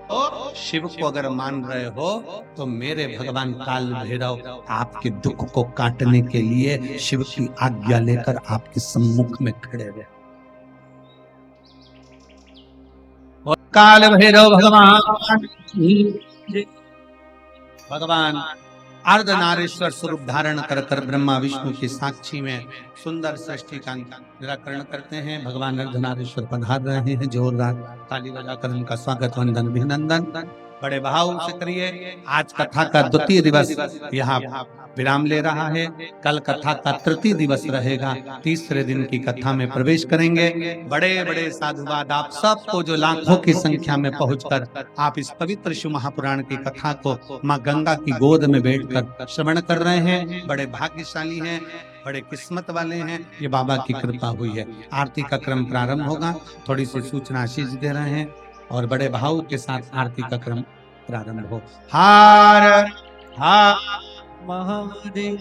शिव को अगर मान रहे हो, तो मेरे भगवान काल भैरव आपके दुख को काटने के लिए शिव की आज्ञा लेकर आपके सम्मुख में खड़े रहे। और काल भैरव भगवान अर्धनारीश्वर स्वरूप धारण कर ब्रह्मा विष्णु की साक्षी में सुंदर सृष्टि का निराकरण करते हैं। भगवान अर्धनारीश्वर पधार रहे हैं, जोरदार ताली बजाकर उनका स्वागत वंदन अभिनंदन बड़े भाव से करिए। आज कथा का द्वितीय दिवस यहाँ विराम ले रहा है, कल कथा का तृतीय दिवस रहेगा। तीसरे दिन की कथा में प्रवेश करेंगे। बड़े बड़े साधुवाद आप सबको जो लाखों की संख्या में पहुंचकर आप इस पवित्र शिव महापुराण की कथा को माँ गंगा की गोद में बैठकर श्रवण कर रहे हैं। बड़े भाग्यशाली हैं, बड़े किस्मत वाले हैं, ये बाबा की कृपा हुई है। आरती का क्रम प्रारंभ होगा, थोड़ी सी सूचना आशीष दे रहे हैं और बड़े भाव के साथ आरती का क्रम प्रारंभ हो। हार हार महादेव